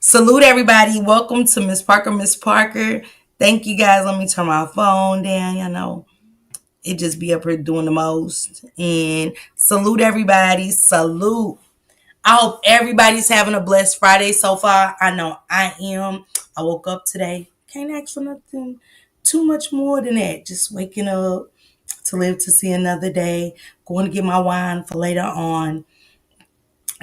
Salute everybody. Welcome to Miss Parker. Miss Parker. Thank you guys. Let me turn my phone down. It just be up here doing the most. And salute everybody. Salute. I hope everybody's having a blessed Friday so far. I know I am. I woke up today. Can't ask for nothing too much more than that. Just waking up to live to see another day. Going to get my wine for later on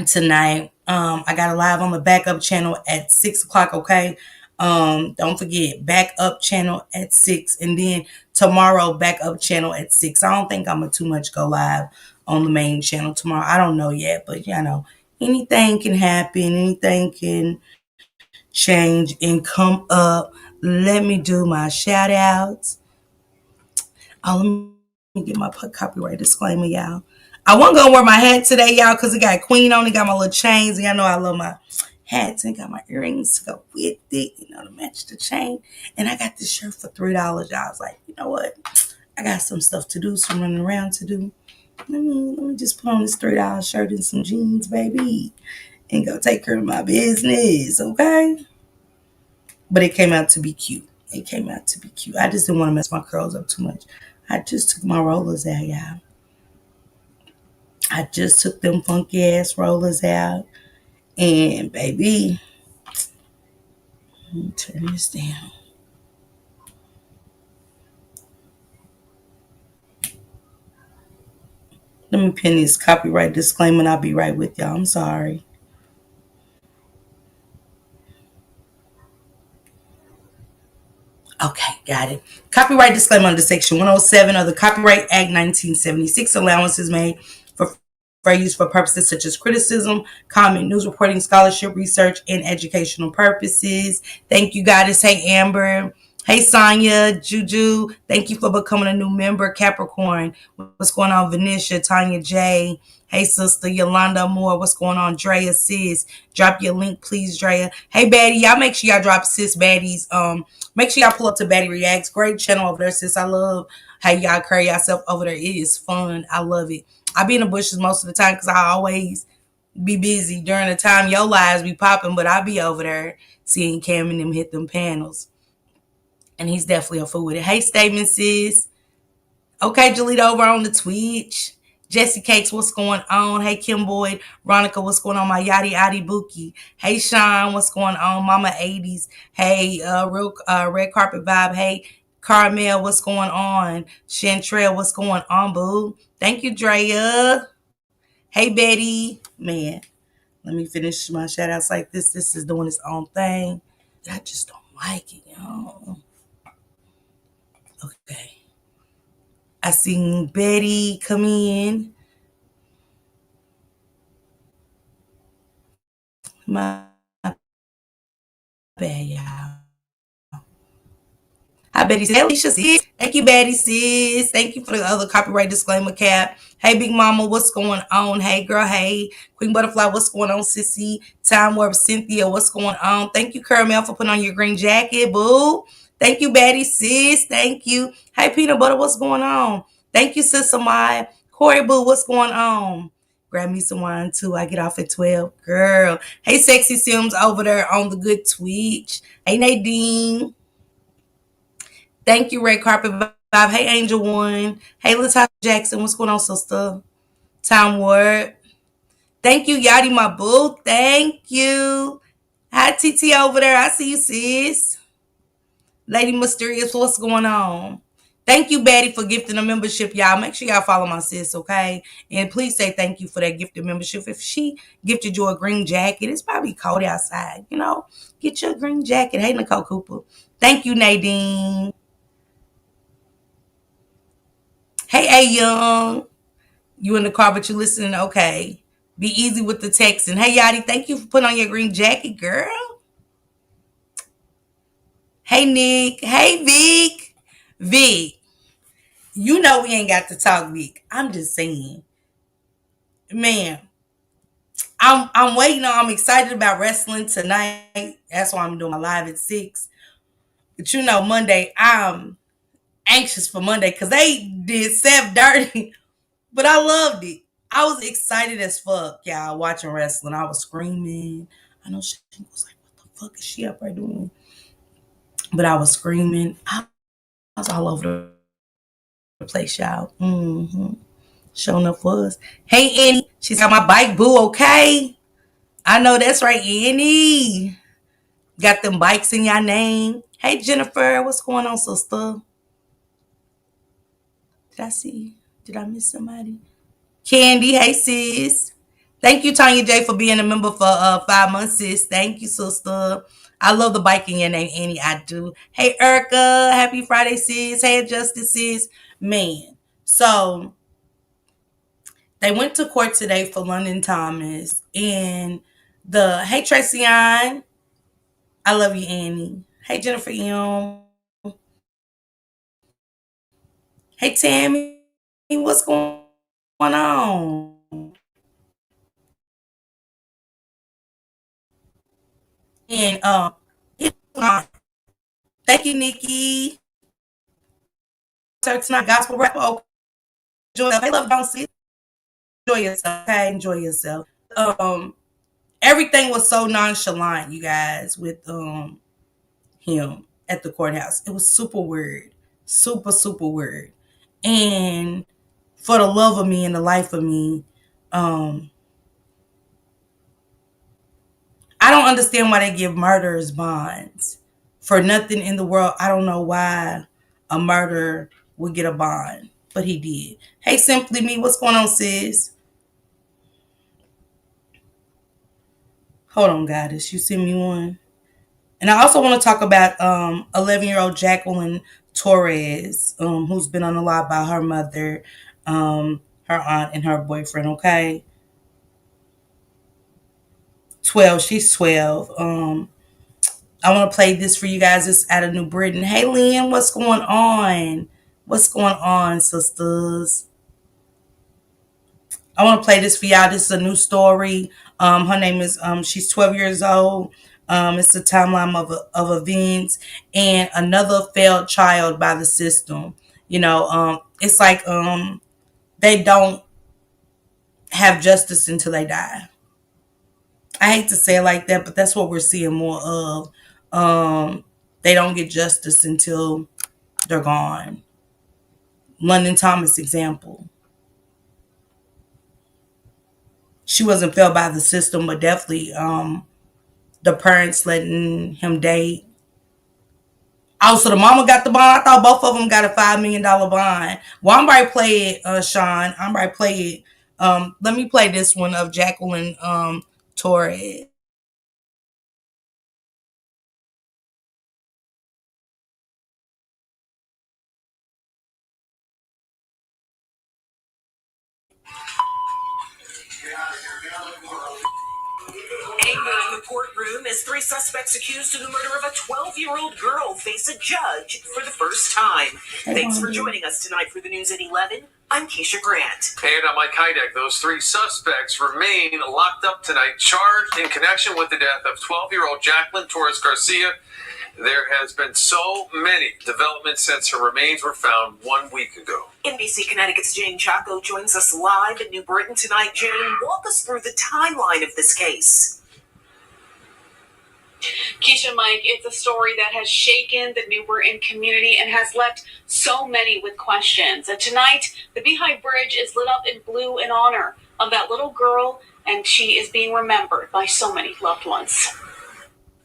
tonight. I got a live on the backup channel at 6 o'clock. Okay. Don't forget backup channel at 6, and then tomorrow backup channel at 6. I don't think I'm gonna too much go live on the main channel tomorrow. I don't know yet, but anything can happen. Anything can change and come up. Let me do my shout outs. Oh, let me get my copyright disclaimer, y'all. I wasn't gonna wear my hat today, y'all, because it got queen on it, got my little chains, and y'all know I love my hats and got my earrings to go with it, to match the chain. And I got this shirt for $3, y'all. I was like, you know what? I got some stuff to do, some running around to do. Let me just put on this $3 shirt and some jeans, baby, and go take care of my business, okay? But it came out to be cute. It came out to be cute. I just didn't want to mess my curls up too much. I just took my rollers out, y'all. I just took them funky ass rollers out. And baby, let me turn this down. Let me pin this copyright disclaimer and I'll be right with y'all. I'm sorry. Okay, got it. Copyright disclaimer under Section 107 of the Copyright Act 1976. Allowances made for fair use for purposes such as criticism, comment, news reporting, scholarship, research, and educational purposes. Thank you, Goddess. Hey, Amber. Hey, Sonia, Juju. Thank you for becoming a new member, Capricorn. What's going on, Venetia, Tanya J. Hey, sister, Yolanda Moore. What's going on, Drea, sis? Drop your link, please, Drea. Hey, Baddie. Y'all make sure y'all drop sis Baddie's Make sure y'all pull up to Baddie Reacts. Great channel over there, sis. I love how y'all carry yourself over there. It is fun. I love it. I be in the bushes most of the time because I always be busy during the time your lives be popping, but I be over there seeing Cam and them hit them panels. And he's definitely a fool with it. Hey, Statement, sis. Okay, Jalita over on the Twitch. Jesse Cakes, what's going on? Hey, Kim Boyd. Ronica, what's going on? My Yadi Yadi Bookie. Hey, Sean, what's going on? Mama 80s. Hey, real Red Carpet Vibe. Hey, Carmel, what's going on? Chantrell, what's going on, boo? Thank you, Drea. Hey, Betty. Man, let me finish my shout outs like this. This is doing its own thing. I just don't like it, y'all. Okay. I seen Betty come in. My bad, y'all. Hi, Betty. Hey, Alicia, sis. Thank you, Betty, sis. Thank you for the other copyright disclaimer cap. Hey, Big Mama, what's going on? Hey, girl. Hey, Queen Butterfly, what's going on, Sissy? Time Warp, Cynthia, what's going on? Thank you, Caramel, for putting on your green jacket, boo. Thank you, Betty, sis. Thank you. Hey, Peanut Butter, what's going on? Thank you, Sis Amaya. Corey, boo, what's going on? Grab me some wine, too. I get off at 12. Girl. Hey, Sexy Sims over there on the good Twitch. Hey, Nadine. Thank you, Red Carpet Vibe. Hey, Angel One. Hey, Latasha Jackson. What's going on, sister? Time Word. Thank you, Yadi, my boo. Thank you. Hi, TT over there. I see you, sis. Lady Mysterious, what's going on? Thank you, Betty, for gifting a membership, y'all. Make sure y'all follow my sis, okay? And please say thank you for that gifted membership. If she gifted you a green jacket, it's probably cold outside, Get your green jacket. Hey, Nicole Cooper. Thank you, Nadine. Hey, A Young. You in the car, but you listening? Okay. Be easy with the texting. Hey, Yadi, thank you for putting on your green jacket, girl. Hey, Nick. Hey, Vic. Vic, you know we ain't got to talk, Vic. I'm just saying. Man, I'm waiting on, I'm excited about wrestling tonight. That's why I'm doing my live at 6. But Monday, I'm anxious for Monday because they did Seth dirty. But I loved it. I was excited as fuck, y'all, watching wrestling. I was screaming. I know she was like, what the fuck is she up there doing? But I was screaming. I was all over the place, y'all. Showing up for us. Hey, Annie. She's got my bike, boo, okay? I know that's right, Annie. Got them bikes in your name. Hey, Jennifer. What's going on, sister? Did I see? Did I miss somebody? Candy. Hey, sis. Thank you, Tanya J, for being a member for 5 months, sis. Thank you, sister. I love the bike in your name, Annie. I do. Hey, Erica. Happy Friday, sis. Hey, Justice, sis. Man. So they went to court today for London Thomas. And hey, Tracy Ann. I love you, Annie. Hey, Jennifer M. Hey, Tammy. What's going on? And thank you, Nikki. Tonight, gospel rapper. Okay, enjoy yourself. Hey, love, don't see. Enjoy yourself. Okay, enjoy yourself. Um, Everything was so nonchalant, you guys, with him at the courthouse. It was super weird, super weird. And for the love of me and the life of me, um, I don't understand why they give murderers bonds for nothing in the world. I don't know why a murderer would get a bond, but he did. Hey, Simply Me, what's going on, sis? Hold on, goddess. You send me one. And I also want to talk about 11-year-old Jacqueline Torres, who's been on the lot by her mother, her aunt, and her boyfriend. Okay, 12. She's 12. I want to play this for you guys. It's out of New Britain. Hey, Lynn, what's going on? What's going on, sisters? I want to play this for y'all. This is a new story. Her name is, she's 12 years old. It's a timeline of events and another failed child by the system. It's like they don't have justice until they die. I hate to say it like that, but that's what we're seeing more of. They don't get justice until they're gone. London Thomas example. She wasn't failed by the system, but definitely the parents letting him date. Also, the mama got the bond. I thought both of them got a $5 million bond. Well, I'm about to play it, Sean. I'm about to play it. Let me play this one of Jacqueline Torres. Anger in the courtroom as 3 suspects accused of the murder of a 12-year-old girl face a judge for the first time. Thanks for joining us tonight for the news at 11. I'm Keisha Grant. And I'm Mike Heideck. Those 3 suspects remain locked up tonight, charged in connection with the death of 12-year-old Jacqueline Torres Garcia. There has been so many developments since her remains were found 1 week ago. NBC Connecticut's Jane Chaco joins us live in New Britain tonight. Jane, walk us through the timeline of this case. Keisha, Mike, it's a story that has shaken the New Britain community and has left so many with questions. And tonight, the Beehive Bridge is lit up in blue in honor of that little girl, and she is being remembered by so many loved ones.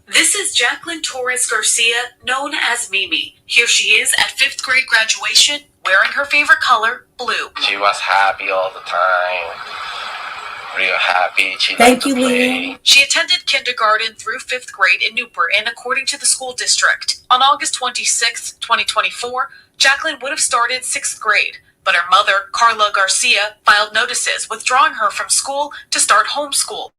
This is Jacqueline Torres Garcia, known as Mimi. Here she is at 5th grade graduation, wearing her favorite color, blue. She was happy all the time. Real happy. Thank you, Lynn. She attended kindergarten through 5th grade in New Britain, according to the school district. On August 26, 2024, Jacqueline would have started 6th grade, but her mother, Carla Garcia, filed notices withdrawing her from school to start homeschool.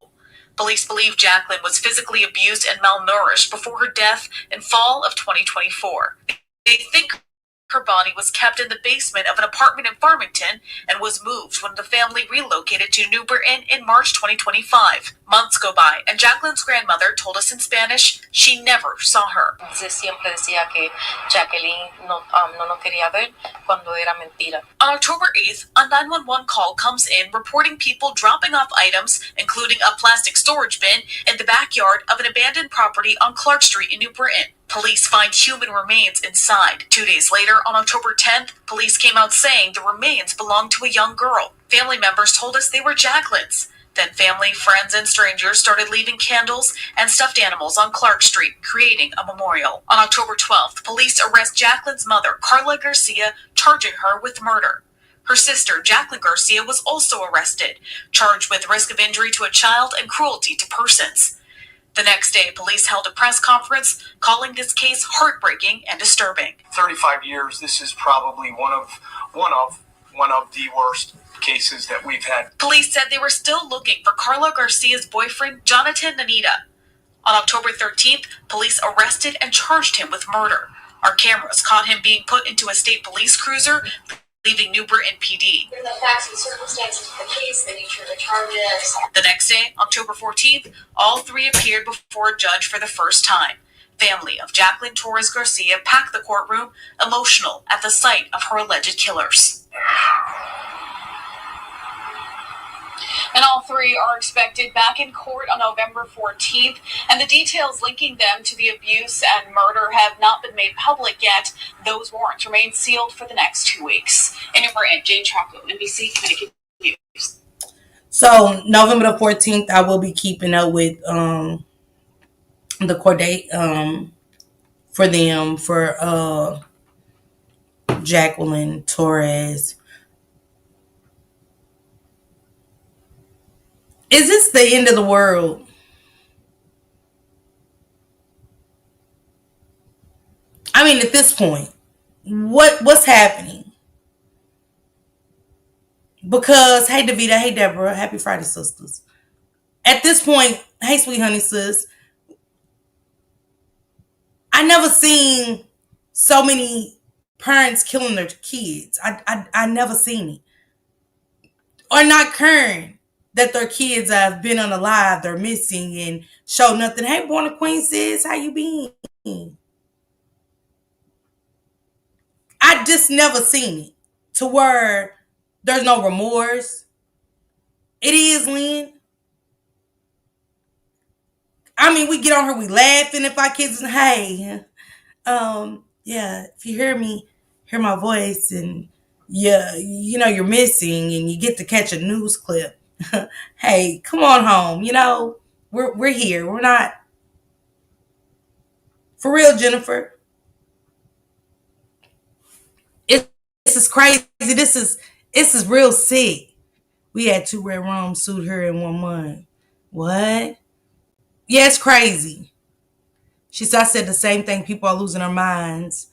Police believe Jacqueline was physically abused and malnourished before her death in fall of 2024. They think Her body was kept in the basement of an apartment in Farmington and was moved when the family relocated to New Britain in March 2025. Months go by, and Jacqueline's grandmother told us in Spanish she never saw her. Siempre decía que Jacqueline no nos quería ver cuando era mentira. On October 8th, a 911 call comes in reporting people dropping off items, including a plastic storage bin, in the backyard of an abandoned property on Clark Street in New Britain. Police find human remains inside. 2 days later, on October 10th, police came out saying the remains belonged to a young girl. Family members told us they were Jacqueline's. Then family, friends, and strangers started leaving candles and stuffed animals on Clark Street, creating a memorial. On October 12th, police arrest Jacqueline's mother, Carla Garcia, charging her with murder. Her sister, Jacqueline Garcia, was also arrested, charged with risk of injury to a child and cruelty to persons. The next day, police held a press conference calling this case heartbreaking and disturbing. 35 years, this is probably one of the worst cases that we've had. Police said they were still looking for Carla Garcia's boyfriend, Jonathan Nanita. On October 13th, police arrested and charged him with murder. Our cameras caught him being put into a state police cruiser, leaving New Britain PD. Given the facts and circumstances of the case, the nature of the charges. The next day, October 14th, all three appeared before a judge for the first time. Family of Jacqueline Torres Garcia packed the courtroom, emotional at the sight of her alleged killers. And all three are expected back in court on November 14th, and the details linking them to the abuse and murder have not been made public yet. Those warrants remain sealed for the next 2 weeks. In New Britain, Jane Chaco, NBC Connecticut News. So November the 14th, I will be keeping up with the court date for them, for Jacqueline Torres. Is this the end of the world? I mean, at this point, what's happening? Because, hey, Davita, hey, Deborah, happy Friday, sisters. At this point, hey, sweet honey, sis, I never seen so many parents killing their kids. I never seen it. Or not caring that their kids have been unalive, they're missing, and show nothing. Hey, Born a Queen, sis, how you been? I just never seen it to where there's no remorse. It is, Lynn. I mean, we get on her, we laughing if our kids, hey, yeah, if you hear my voice, and yeah, you know you're missing, and you get to catch a news clip. Hey, come on home. You know, we're here. We're not for real, Jennifer. This is crazy. This is real sick. We had 2 red rooms sued her in 1 month. What? Yeah, it's crazy. I said the same thing. People are losing their minds.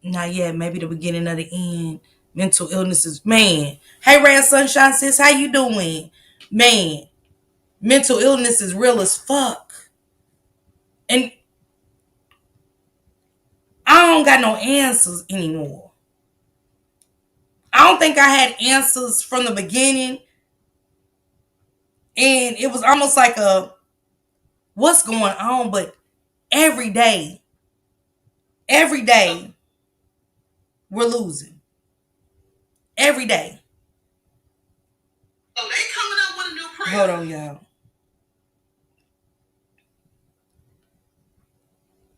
Not yet. Maybe the beginning of the end. Mental illnesses. Man. Hey, Rand Sunshine, sis. How you doing? Man. Mental illness is real as fuck. And I don't got no answers anymore. I don't think I had answers from the beginning. And it was almost like a, what's going on? But every day, we're losing. Every day. Oh, they coming up with a new prayer. Hold on, y'all.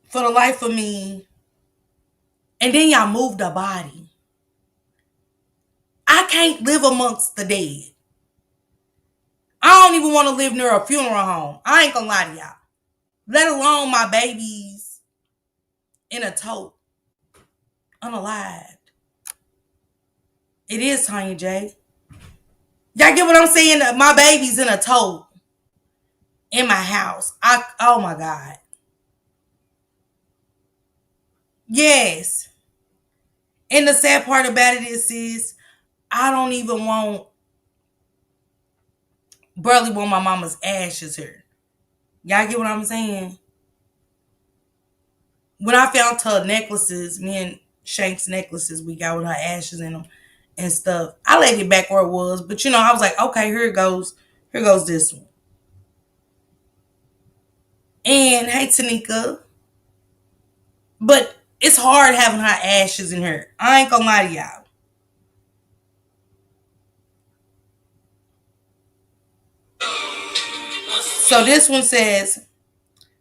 For the life of me, and then y'all move the body. I can't live amongst the dead. I don't even want to live near a funeral home. I ain't gonna lie to y'all. Let alone my babies in a tote, unalived. It is, Tanya J. Y'all get what I'm saying? My baby's in a tote in my house. Oh my God. Yes. And the sad part about it is I don't even barely want my mama's ashes here. Y'all get what I'm saying? When I found her necklaces, me and Shank's necklaces we got with her ashes in them and stuff. I laid it back where it was, but I was like, okay, here it goes. Here goes this one. And hey, Tanika, but it's hard having her ashes in her. I ain't gonna lie to y'all. So this one says,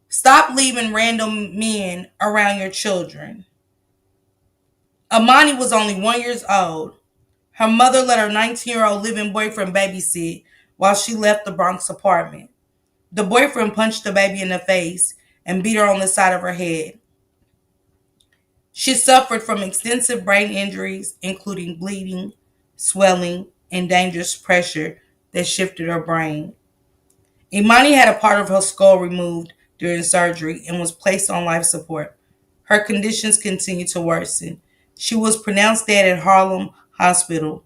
stop leaving random men around your children. Amani was only 1 year old. Her mother let her 19-year-old live-in boyfriend babysit while she left the Bronx apartment. The boyfriend punched the baby in the face and beat her on the side of her head. She suffered from extensive brain injuries, including bleeding, swelling, and dangerous pressure that shifted her brain. Imani had a part of her skull removed during surgery and was placed on life support. Her conditions continued to worsen. She was pronounced dead at Harlem Hospital.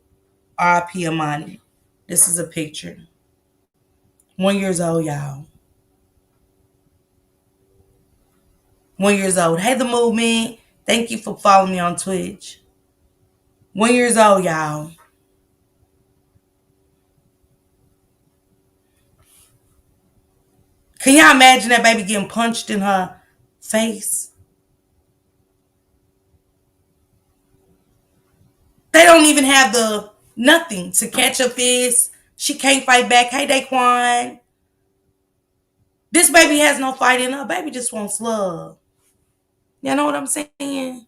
R.I.P. Imani. This is a picture. 1 year old, y'all. 1 year old. Hey, the movement. Thank you for following me on Twitch. 1 year old, y'all. Can y'all imagine that baby getting punched in her face? They don't even have the nothing to catch a fist. She can't fight back. Hey, Daquan. This baby has no fight in her. Baby just wants love. You know what I'm saying?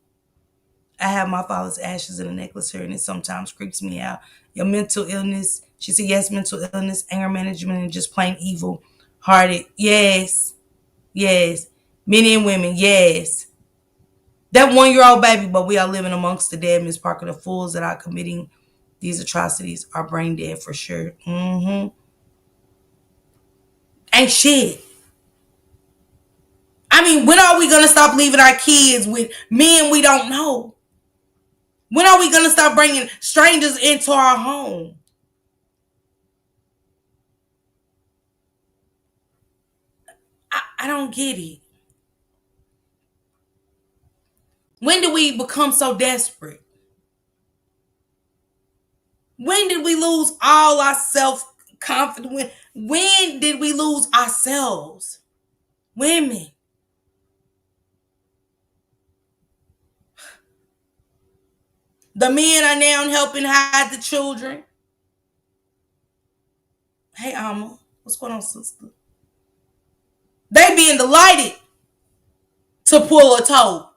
I have my father's ashes in a necklace here, and it sometimes creeps me out. Your mental illness. She said, yes, mental illness, anger management, and just plain evil hearted. Yes. Yes. Men and women. Yes. That 1 year old baby, but we are living amongst the dead, Miss Parker. The fools that are committing these atrocities are brain dead for sure. Mm-hmm. Ain't shit. I mean, when are we going to stop leaving our kids with men we don't know? When are we going to stop bringing strangers into our home? I don't get it. When did we become so desperate? When did we lose all our self-confidence? When did we lose ourselves? Women. The men are now helping hide the children. Hey, Alma. What's going on, sister? They being delighted to pull a toe.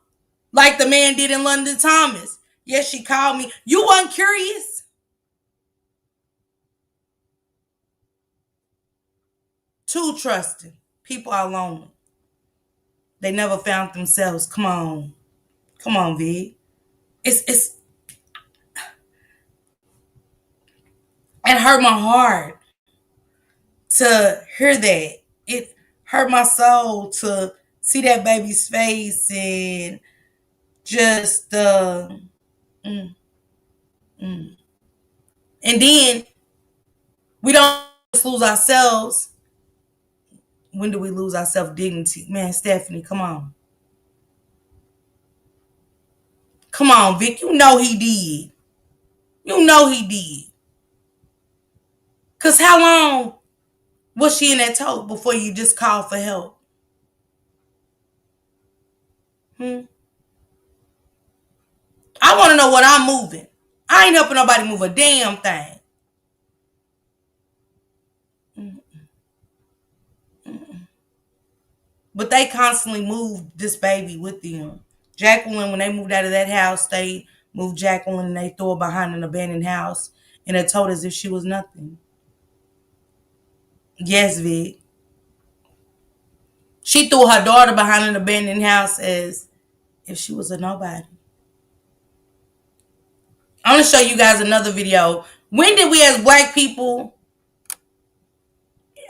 Like the man did in London Thomas. Yes, she called me. You weren't curious? Too trusting. People are lonely. They never found themselves. Come on. Come on, V. It hurt my heart to hear that. It hurt my soul to see that baby's face and just mm, mm. And then we don't just lose ourselves. When do we lose our self-dignity? Man, Stephanie, come on. Come on, Vic. You know he did. You know he did. Because how long was she in that tote before you just called for help? I want to know what I'm moving. I ain't helping nobody move a damn thing. But they constantly moved this baby with them. Jacqueline, when they moved out of that house, they moved Jacqueline and they threw her behind an abandoned house and it told as if she was nothing. Yes, Vic. She threw her daughter behind an abandoned house as if she was a nobody. I'm going to show you guys another video. When did we as black people,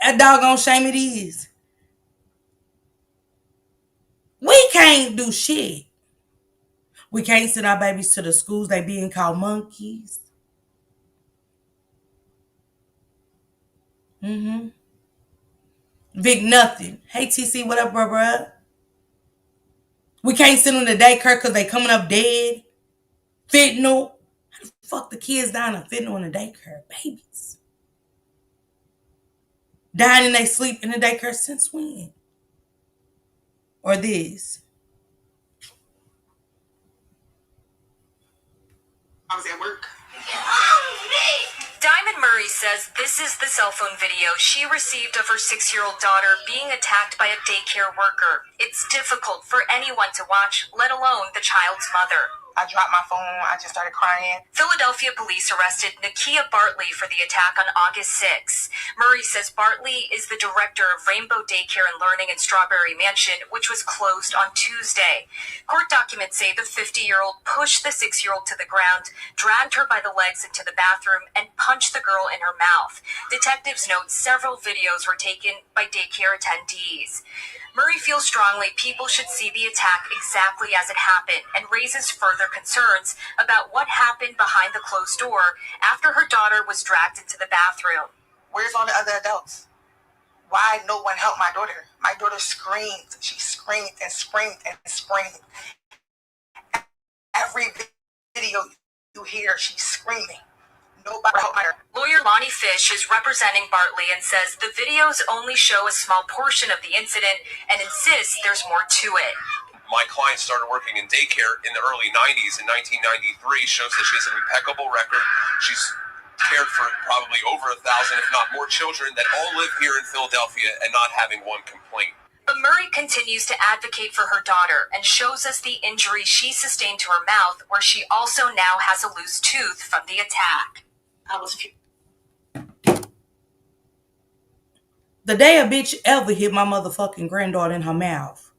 a doggone shame it is, we can't do shit. We can't send our babies to the schools. They being called monkeys. Mm-hmm. Vic, nothing. Hey, TC, what up, bruh? We can't send them to daycare because they coming up dead. Fentanyl. How the fuck the kids dying of fentanyl in the daycare? Babies. Dying in they sleep in the daycare since when? Or this? I was at work. Diamond Murray says this is the cell phone video she received of her 6-year-old daughter being attacked by a daycare worker. It's difficult for anyone to watch, let alone the child's mother. I dropped my phone. I just started crying. Philadelphia police arrested Nakia Bartley for the attack on August 6. Murray says Bartley is the director of Rainbow Daycare and Learning in Strawberry Mansion, which was closed on Tuesday. Court documents say the 50-year-old pushed the 6-year-old to the ground, dragged her by the legs into the bathroom, and punched the girl in her mouth. Detectives note several videos were taken by daycare attendees. Murray feels strongly people should see the attack exactly as it happened and raises further concerns about what happened behind the closed door after her daughter was dragged into the bathroom. Where's all the other adults? Why no one helped my daughter? My daughter screamed. She screamed and screamed and screamed. Every video you hear, she's screaming. Nobody helped her. Lawyer Lonnie Fish is representing Bartley and says the videos only show a small portion of the incident and insists there's more to it. My client started working in daycare in the early 90s. In 1993, shows that she has an impeccable record. She's cared for probably over 1,000, if not more, children that all live here in Philadelphia and not having one complaint. But Murray continues to advocate for her daughter and shows us the injury she sustained to her mouth, where she also now has a loose tooth from the attack. The day a bitch ever hit my motherfucking granddaughter in her mouth,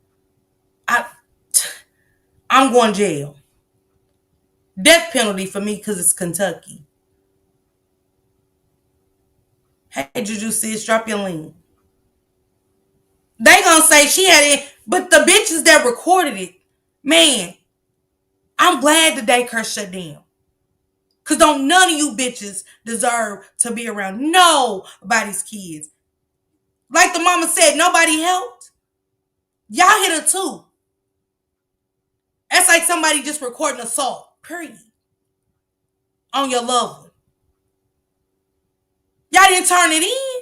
I'm going to jail. Death penalty for me because it's Kentucky. Hey, Juju sis, drop your link. They gonna say she had it, but the bitches that recorded it, man, I'm glad the daycare shut down. Because don't none of you bitches deserve to be around nobody's kids. Like the mama said, nobody helped. Y'all hit her too. That's like somebody just recording assault, period, on your loved one. Y'all didn't turn it in.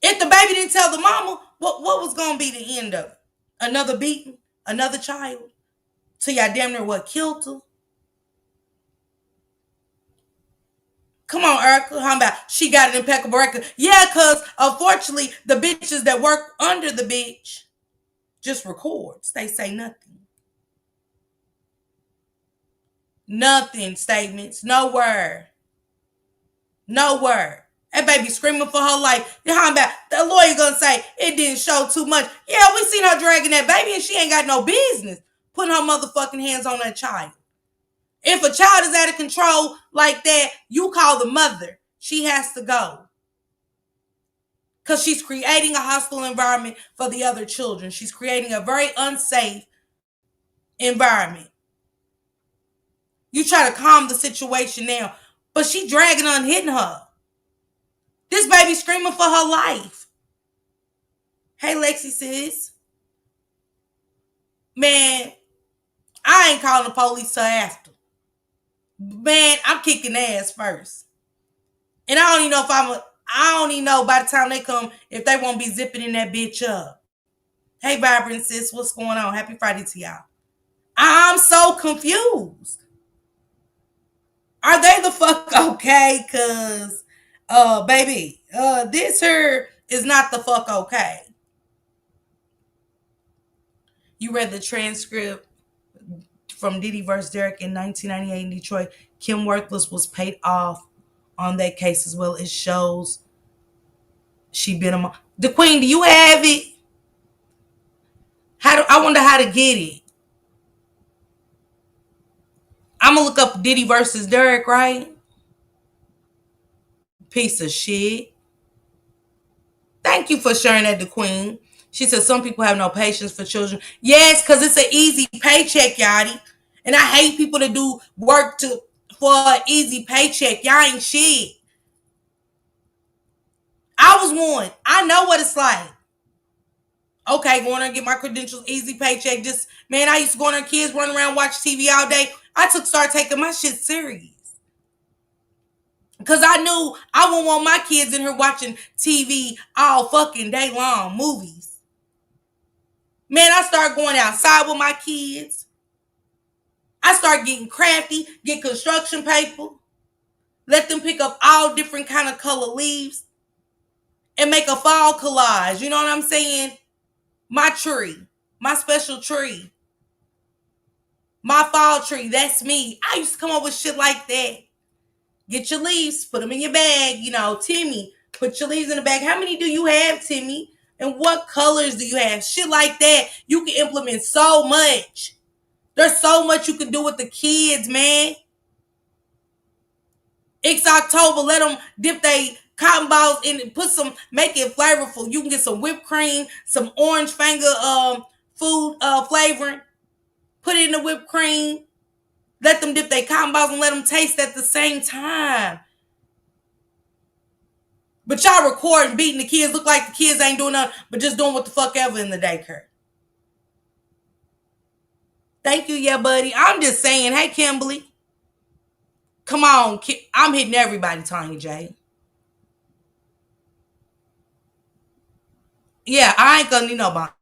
If the baby didn't tell the mama, what was going to be the end of it? Another beating? Another child? Till y'all damn near killed her? Come on, Erica. How about she got an impeccable record? Yeah, because unfortunately, the bitches that work under the bitch just records. They say nothing. Nothing statements. No word. No word. That baby screaming for her life. How about the lawyer gonna say it didn't show too much? Yeah, we seen her dragging that baby and she ain't got no business putting her motherfucking hands on that child. If a child is out of control like that, you call the mother. She has to go. Because she's creating a hostile environment for the other children. She's creating a very unsafe environment. You try to calm the situation down, but she dragging her and hitting her. This baby screaming for her life. Hey, Lexi sis. Man, I ain't calling the police till after. Man, I'm kicking ass first. And I don't even know I don't even know by the time they come if they won't be zipping in that bitch up. Hey, Vibrant sis, what's going on? Happy Friday to y'all. I'm so confused. Are they the fuck okay? Cause, baby, this here is not the fuck okay. You read the transcript from Diddy vs. Derek in 1998 in Detroit. Kim Worthless was paid off on that case as well. It shows she been a the queen. Do you have it? I wonder how to get it. I'm gonna look up Diddy versus Derek, right? Piece of shit. Thank you for sharing that, the queen. She said some people have no patience for children. Yes, because it's an easy paycheck, Yachty. And I hate people that do work for an easy paycheck. Y'all ain't shit. I was one. I know what it's like. Okay, going and get my credentials, easy paycheck. Just, man, I used to go on there, kids running around, watch TV all day. I started taking my shit serious. Because I knew I wouldn't want my kids in here watching TV all fucking day long, movies. Man, I started going outside with my kids. I started getting crafty, get construction paper, let them pick up all different kind of color leaves and make a fall collage. You know what I'm saying? My tree, my special tree, my fall tree, that's me. I used to come up with shit like that. Get your leaves, put them in your bag. You know, Timmy, put your leaves in the bag. How many do you have, Timmy? And what colors do you have? Shit like that. You can implement so much. There's so much you can do with the kids, man. It's October. Let them dip they cotton balls in and make it flavorful. You can get some whipped cream, some orange finger food flavoring. Put it in the whipped cream. Let them dip their cotton balls and let them taste at the same time. But y'all recording, beating the kids, look like the kids ain't doing nothing, but just doing what the fuck ever in the daycare. Thank you, yeah, buddy. I'm just saying, hey, Kimberly. Come on, I'm hitting everybody, Tanya J. Yeah, I ain't gonna need no bond.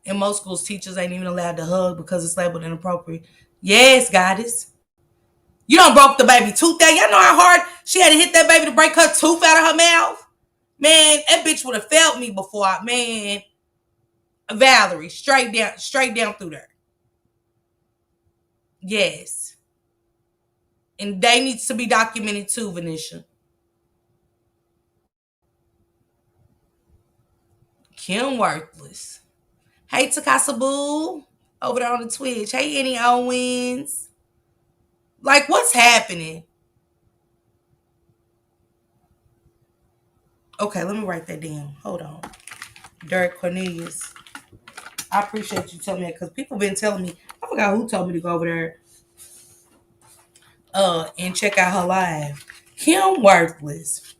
In most schools, teachers ain't even allowed to hug because it's labeled inappropriate. Yes, goddess. You done broke the baby tooth out. Y'all know how hard she had to hit that baby to break her tooth out of her mouth? Man, that bitch would have felt me before man. Valerie, straight down through there. Yes. And they needs to be documented too, Venetia. Kim Worthless. Hey, Takasa Boo. Over there on the Twitch. Hey, Annie Owens. Like, what's happening? Okay, let me write that down. Hold on. Derek Cornelius. I appreciate you telling me that because people been telling me. I forgot who told me to go over there and check out her live. Kim Worthless.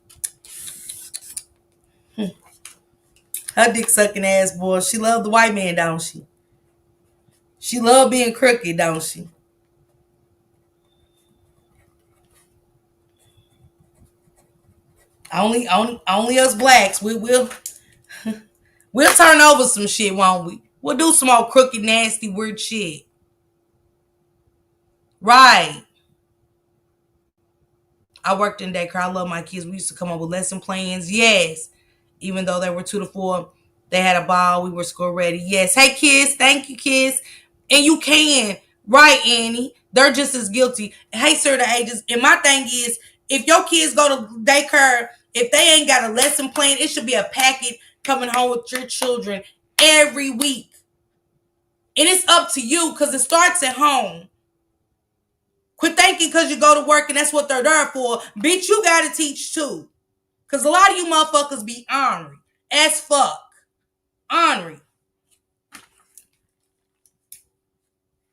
Her dick sucking ass boy. She love the white man, don't she? She love being crooked, don't she? Only us blacks. We'll turn over some shit, won't we? We'll do some old crooked, nasty, weird shit. Right. I worked in daycare. I love my kids. We used to come up with lesson plans. Yes. Even though they were 2 to 4, they had a ball. We were school ready. Yes. Hey, kids. Thank you, kids. And you can. Right, Annie. They're just as guilty. Hey, sir, the ages. And my thing is, if your kids go to daycare, if they ain't got a lesson plan, it should be a packet coming home with your children every week. And it's up to you because it starts at home. Quit thinking because you go to work and that's what they're there for. Bitch, you got to teach too. Because a lot of you motherfuckers be ornery as fuck. Ornery.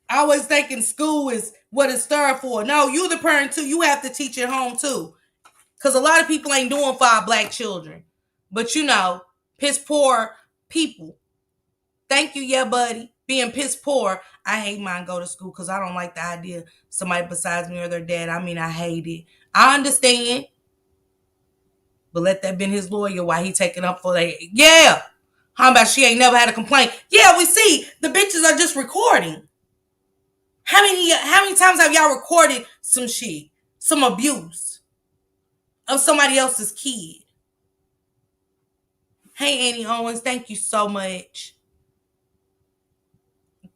I always thinking school is what it's there for. No, you the parent too. You have to teach at home too. Because a lot of people ain't doing for our black children. But you know, piss poor people. Thank you, yeah, buddy. Being piss poor. I hate mine go to school because I don't like the idea of somebody besides me or their dad. I mean, I hate it. I understand. But let that been his lawyer while he taking up for that. Yeah. How about she ain't never had a complaint? Yeah, we see. The bitches are just recording. How many times have y'all recorded some shit? Some abuse of somebody else's kid? Hey, Annie Owens, thank you so much.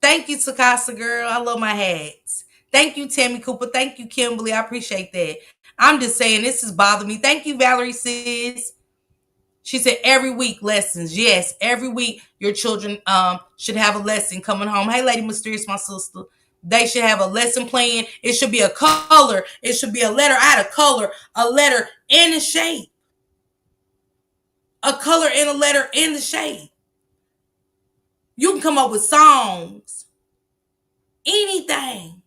Thank you, Takasa girl. I love my hats. Thank you, Tammy Cooper. Thank you, Kimberly. I appreciate that. I'm just saying this has bothered me. Thank you, Valerie sis. She said every week lessons. Yes, every week your children should have a lesson coming home. Hey, Lady Mysterious, my sister. They should have a lesson plan. It should be a color. It should be a letter. I had a color, a letter, and a shape. A color and a letter and the shape. You can come up with songs. Anything.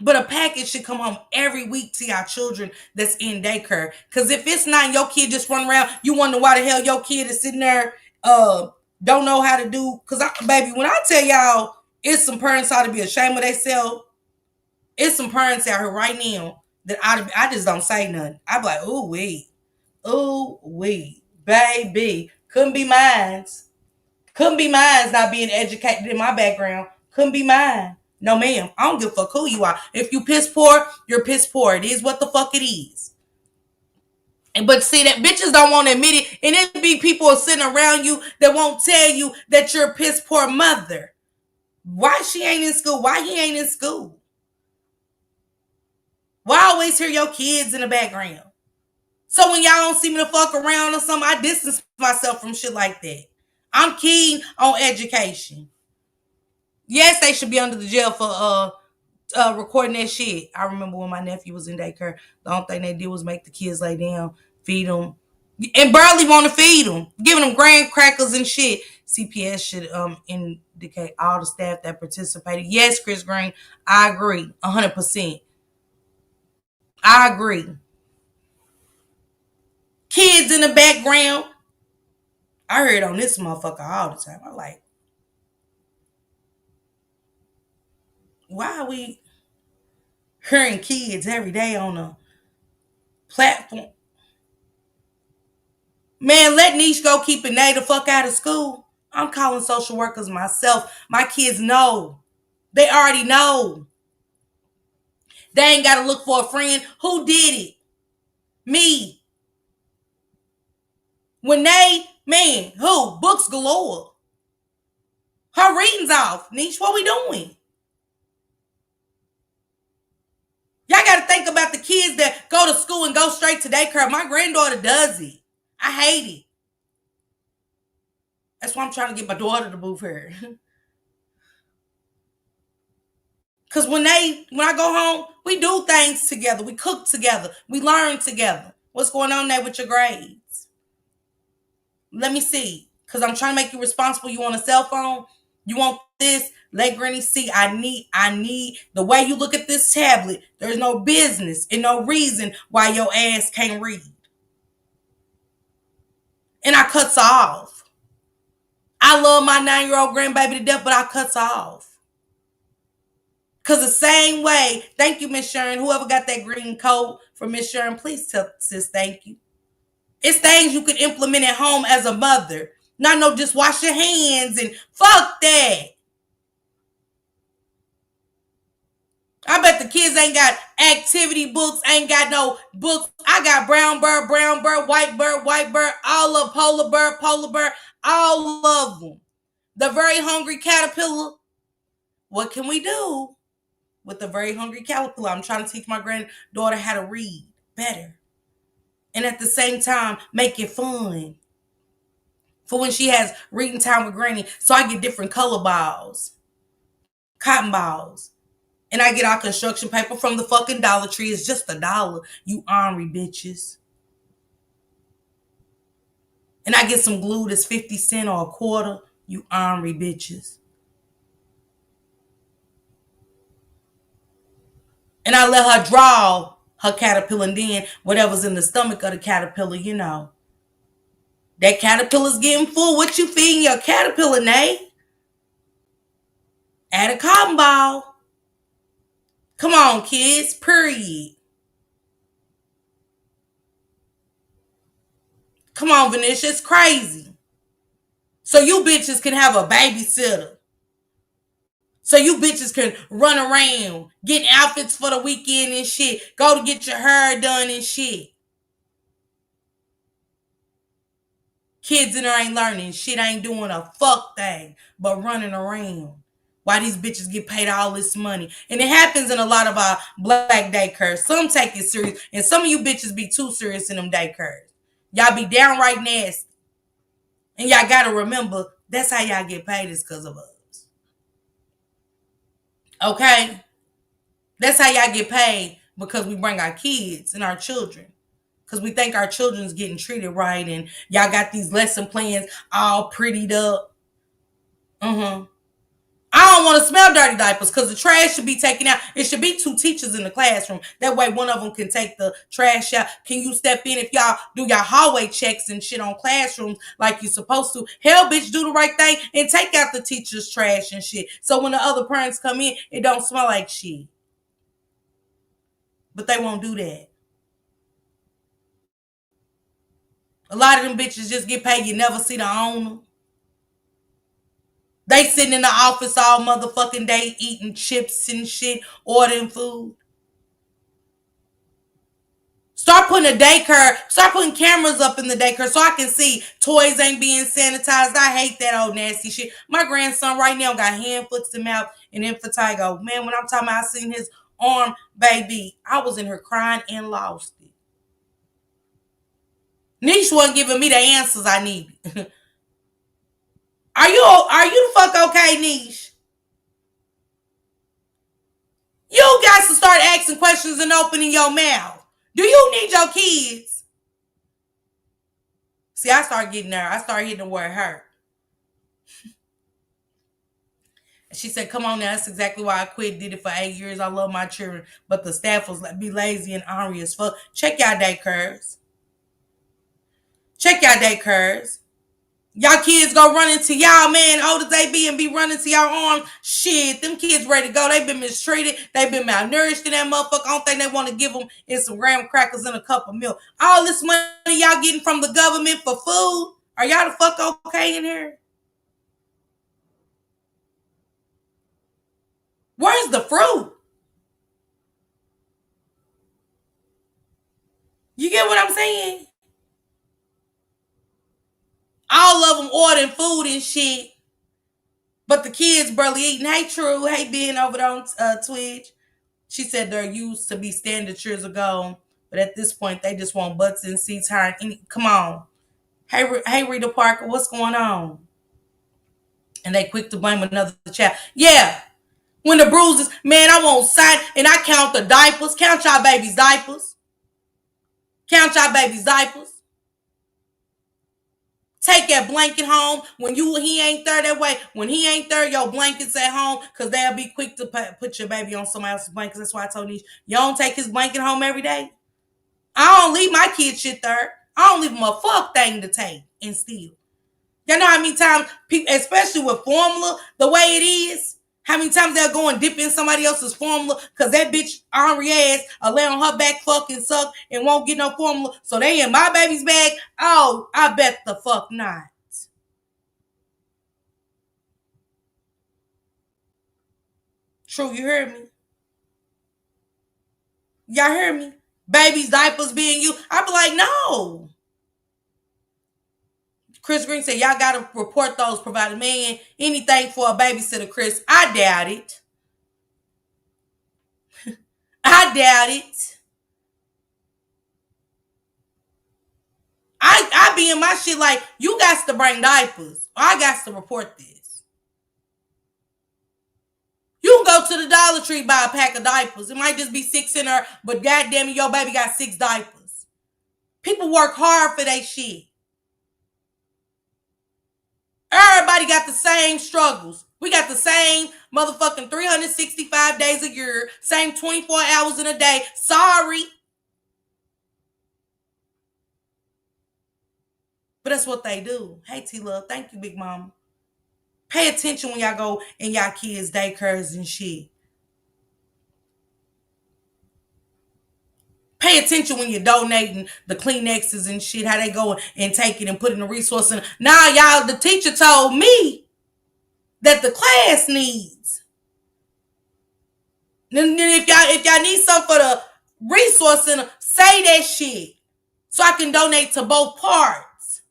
But a package should come home every week to y'all children that's in daycare. Because if it's not, your kid just run around, you wonder why the hell your kid is sitting there, don't know how to do. Because, baby, when I tell y'all, it's some parents ought to be ashamed of themselves. It's some parents out here right now that I just don't say nothing. I be like, ooh, wee, baby. Couldn't be mine. Couldn't be mine not being educated in my background. Couldn't be mine. No, ma'am. I don't give a fuck who you are. If you piss poor, you're piss poor. It is what the fuck it is. But see that bitches don't want to admit it, and it be people sitting around you that won't tell you that you're a piss poor mother. Why she ain't in school? Why he ain't in school? Why I always hear your kids in the background? So when y'all don't see me to fuck around or something, I distance myself from shit like that. I'm keen on education. Yes, they should be under the jail for recording that shit. I remember when my nephew was in daycare, the only thing they did was make the kids lay down, feed them, and barely want to feed them, giving them graham crackers and shit. CPS should indicate all the staff that participated. Yes, Chris Green, I agree, 100%. I agree. Kids in the background. I heard on this motherfucker all the time. I'm like, why are we hearing kids every day on a platform? Man, let Niche go keep it the fuck out of school. I'm calling social workers myself. My kids know. They already know. They ain't got to look for a friend. Who did it? Me. When man, who? Books galore. Her reading's off. Niche, what we doing? Y'all got to think about the kids that go to school and go straight to daycare. My granddaughter does it. I hate it. That's why I'm trying to get my daughter to move here. Because when I go home, we do things together. We cook together. We learn together. What's going on there with your grades? Let me see. Because I'm trying to make you responsible. You want a cell phone? You want this? Let Granny see. I need the way you look at this tablet. There's no business and no reason why your ass can't read. And I cuts off. I love my 9-year-old grandbaby to death, but I cuts off. Because the same way, thank you, Miss Sharon. Whoever got that green coat for Miss Sharon, please tell sis thank you. It's things you can implement at home as a mother. Not no just wash your hands and fuck that. I bet the kids ain't got activity books, ain't got no books. I got brown bird, white bird, all of polar bird, all of them. The very hungry caterpillar. What can we do with the very hungry caterpillar? I'm trying to teach my granddaughter how to read better. And at the same time, make it fun. For when she has reading time with Granny. So I get different color balls. Cotton balls. And I get our construction paper from the fucking Dollar Tree. It's just $1. You ornery bitches. And I get some glue that's 50 cents or a quarter. You ornery bitches. And I let her draw her caterpillar, and then whatever's in the stomach of the caterpillar, you know. That caterpillar's getting full. What you feeding your caterpillar, Nate? Add a cotton ball. Come on, kids. Period. Come on, Venetia. It's crazy. So you bitches can have a babysitter. So you bitches can run around, get outfits for the weekend and shit. Go to get your hair done and shit. Kids in there ain't learning shit, ain't doing a fuck thing but running around. Why these bitches get paid all this money. And it happens in a lot of our black daycares. Some take it serious, and some of you bitches be too serious in them daycares. Y'all be downright nasty. And y'all gotta remember, that's how y'all get paid is because of us. Okay? That's how y'all get paid, because we bring our kids and our children. Because we think our children's getting treated right, and y'all got these lesson plans all prettied up. I don't want to smell dirty diapers because the trash should be taken out. It should be 2 teachers in the classroom. That way one of them can take the trash out. Can you step in if y'all do your hallway checks and shit on classrooms like you're supposed to? Hell, bitch, do the right thing and take out the teacher's trash and shit. So when the other parents come in, it don't smell like shit. But they won't do that. A lot of them bitches just get paid. You never see the owner. They sitting in the office all motherfucking day eating chips and shit, ordering food. Start putting cameras up in the daycare so I can see toys ain't being sanitized. I hate that old nasty shit. My grandson right now got hand, foot, and mouth and impetigo. Man, when I'm talking about I seen his arm, baby, I was in here crying and lost it. Niche wasn't giving me the answers I needed. Are you the fuck okay, Niche? You got to start asking questions and opening your mouth. Do you need your kids? See, I started getting there. I started hitting where it hurt. She said, come on now, that's exactly why I quit. Did it for 8 years. I love my children. But the staff was be lazy and ornery as fuck. Check y'all daycares. Check y'all daycares. Y'all kids go run into y'all, man, old as they be, and be running to y'all arms. Shit, them kids ready to go. They been mistreated. They been malnourished in that motherfucker. Only thing they want to give them is some graham crackers and a cup of milk. All this money y'all getting from the government for food. Are y'all the fuck okay in here? Where's the fruit? You get what I'm saying? All of them ordering food and shit. But the kids barely eating. Hey, True. Hey, Ben over there on Twitch. She said they're used to be standard years ago. But at this point, they just want butts and seats high. Come on. Hey, Rita Parker, what's going on? And they quick to blame another child. Yeah. When the bruises, man, I won't sign. And I count the diapers. Count y'all babies' diapers. Count y'all babies' diapers. Take that blanket home when he ain't there that way. When he ain't there, your blankets at home because they'll be quick to put your baby on somebody else's blankets. That's why I told you don't take his blanket home every day. I don't leave my kid shit there. I don't leave him a fuck thing to take and steal. You know how many times people, especially with formula, the way it is, how many times they'll go and dip in somebody else's formula because that bitch ornery ass will lay on her back fucking suck and won't get no formula. So they in my baby's bag. Oh, I bet the fuck not. True, you heard me? Y'all hear me? Baby's diapers being used. I be like, no. Chris Green said, y'all got to report those provided. Man, anything for a babysitter, Chris. I doubt it. I doubt it. I be in my shit like, you got to bring diapers. I got to report this. You can go to the Dollar Tree, buy a pack of diapers. It might just be 6 in there, but goddamn it, your baby got 6 diapers. People work hard for their shit. Everybody got the same struggles. We got the same motherfucking 365 days a year, same 24 hours in a day. Sorry. But that's what they do. Hey, T-Love. Thank you, Big Mama. Pay attention when y'all go in y'all kids' daycares and shit. Pay attention when you're donating the Kleenexes and shit, how they go and take it and put in the resource. And now, y'all, the teacher told me that the class needs. Then if y'all need something for the resource center, say that shit so I can donate to both parts.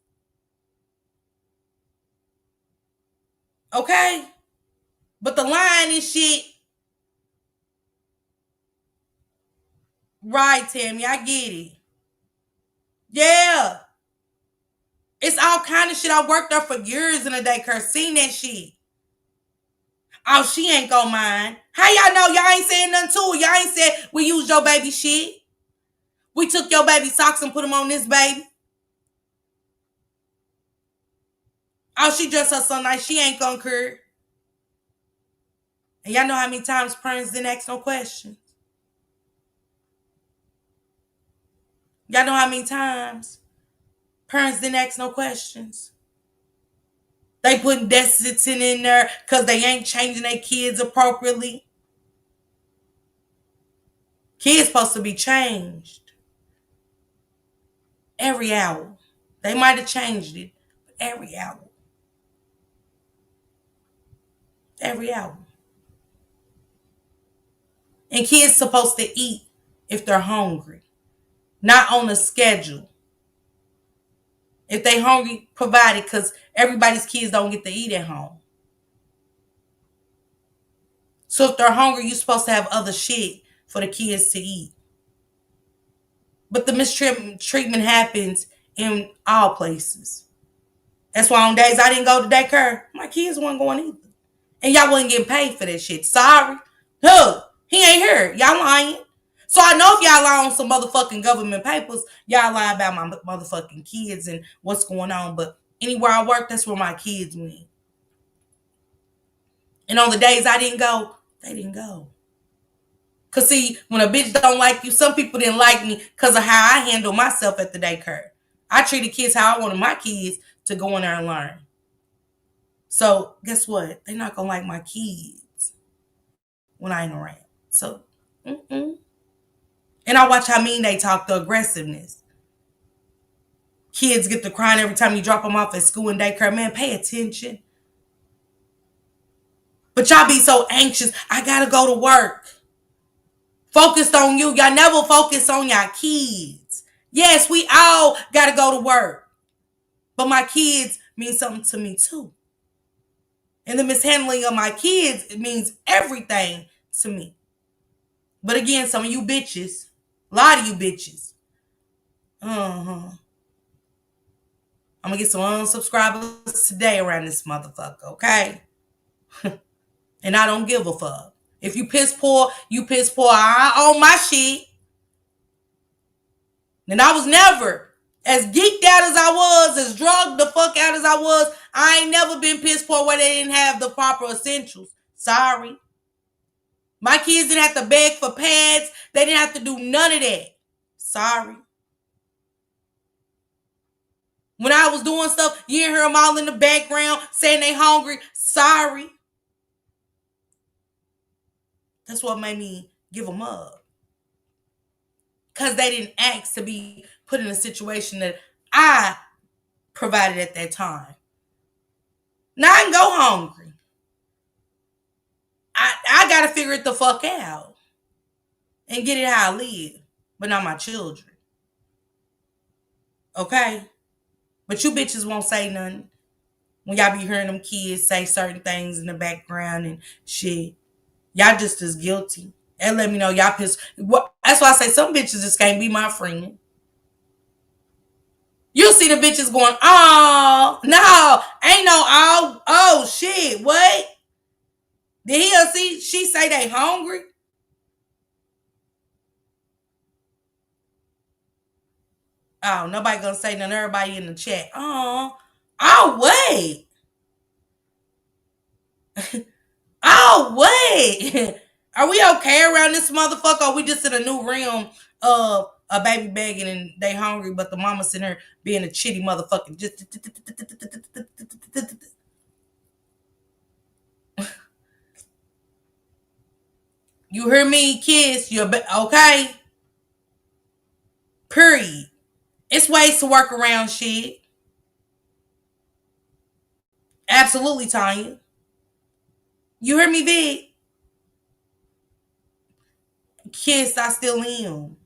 Okay? But the line and shit, right, Tammy, I get it. Yeah. It's all kind of shit. I worked there for years in a daycare, seen that shit. Oh, she ain't gonna mind. How y'all know y'all ain't saying nothing to her? Y'all ain't said we used your baby shit. We took your baby socks and put them on this baby. Oh, she dressed her so nice, she ain't gonna care. And y'all know how many times parents didn't ask no questions? Y'all know how many times parents didn't ask no questions? They putting destination in there because they ain't changing their kids appropriately. Kids supposed to be changed every hour. They might have changed it, but every hour. Every hour. And kids supposed to eat if they're hungry, not on a schedule. If they hungry, provide it, because everybody's kids don't get to eat at home. So if they're hungry, you're supposed to have other shit for the kids to eat. But the mistreatment happens in all places. That's why on days I didn't go to daycare, my kids weren't going either. And y'all wasn't getting paid for that shit. Sorry. Huh. He ain't here. Y'all lying. So I know if y'all lie on some motherfucking government papers, y'all lie about my motherfucking kids and what's going on. But anywhere I work, that's where my kids went. And on the days I didn't go, they didn't go. Because see, when a bitch don't like you, some people didn't like me because of how I handle myself at the daycare. I treated kids how I wanted my kids to go in there and learn. So guess what? They're not going to like my kids when I ain't around. So, And I watch how mean they talk, the aggressiveness. Kids get to crying every time you drop them off at school and daycare. Man, pay attention. But y'all be so anxious. I got to go to work. Focused on you. Y'all never focus on y'all kids. Yes, we all got to go to work. But my kids mean something to me too. And the mishandling of my kids, it means everything to me. But again, some of you bitches, a lot of you bitches, I'm gonna get some unsubscribers today around this motherfucker, okay? And I don't give a fuck. If you piss poor, you piss poor. I own my shit. And I was never as geeked out as I was, as drugged the fuck out as I was. I ain't never been piss poor where they didn't have the proper essentials. Sorry. My kids didn't have to beg for pads. They didn't have to do none of that. Sorry. When I was doing stuff, you didn't hear them all in the background saying they hungry. Sorry. That's what made me give them up. Because they didn't ask to be put in a situation that I provided at that time. Now I can go hungry. I got to figure it the fuck out. And get it how I live. But not my children. Okay? But you bitches won't say nothing. When y'all be hearing them kids say certain things in the background and shit. Y'all just as guilty. And let me know y'all pissed. That's why I say some bitches just can't be my friend. You see the bitches going, oh, no, ain't no, oh, shit, what? Did he or she say they hungry? Oh, nobody gonna say nothing. Everybody in the chat. Oh, wait. Oh, wait. Are we okay around this motherfucker? Or are we just in a new realm of a baby begging and they hungry, but the mama sitting there being a chitty motherfucker? Just you hear me, kids? You're okay? Period. It's ways to work around shit. Absolutely, Tanya. You hear me, Vic? Kids, I still am.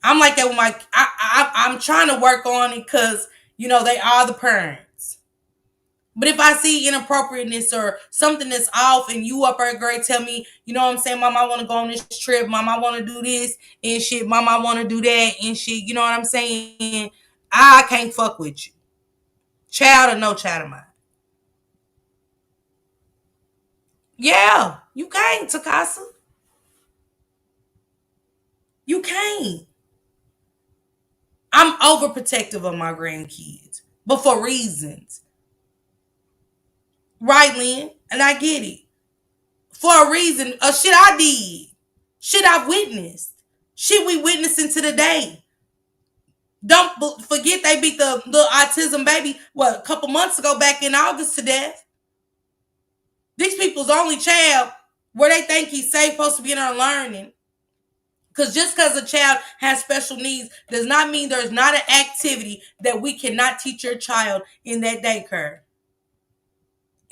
I'm like that with my. I'm trying to work on it because they are the parents. But if I see inappropriateness or something that's off, and you up there, great, tell me, you know what I'm saying, Mom, I want to go on this trip. Mom, I want to do this and shit. Mom, I want to do that and shit. You know what I'm saying? I can't fuck with you, child or no child of mine. Yeah, you can't, Takasa. You can't. I'm overprotective of my grandkids, but for reasons. Right, Lynn? And I get it. for a reason of shit I did, shit I've witnessed, shit we witnessing to the day. Don't forget they beat the little autism baby, what, a couple months ago back in August to death. These people's only child, where they think he's safe, supposed to be in there learning. Because just because a child has special needs does not mean there's not an activity that we cannot teach your child in that daycare.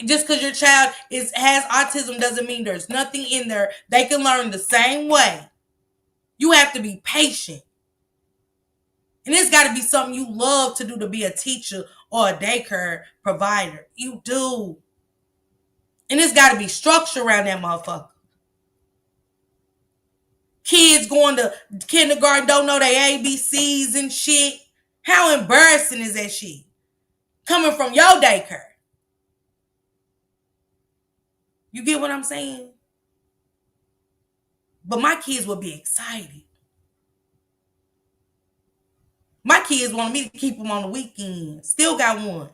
Just because your child has autism doesn't mean there's nothing in there they can learn the same way. You have to be patient. And it's got to be something you love to do, to be a teacher or a daycare provider. You do. And it's got to be structure around that motherfucker. Kids going to kindergarten don't know their ABCs and shit. How embarrassing is that shit? Coming from your daycare. You get what I'm saying? But my kids will be excited. My kids wanted me to keep them on the weekend. Still got one.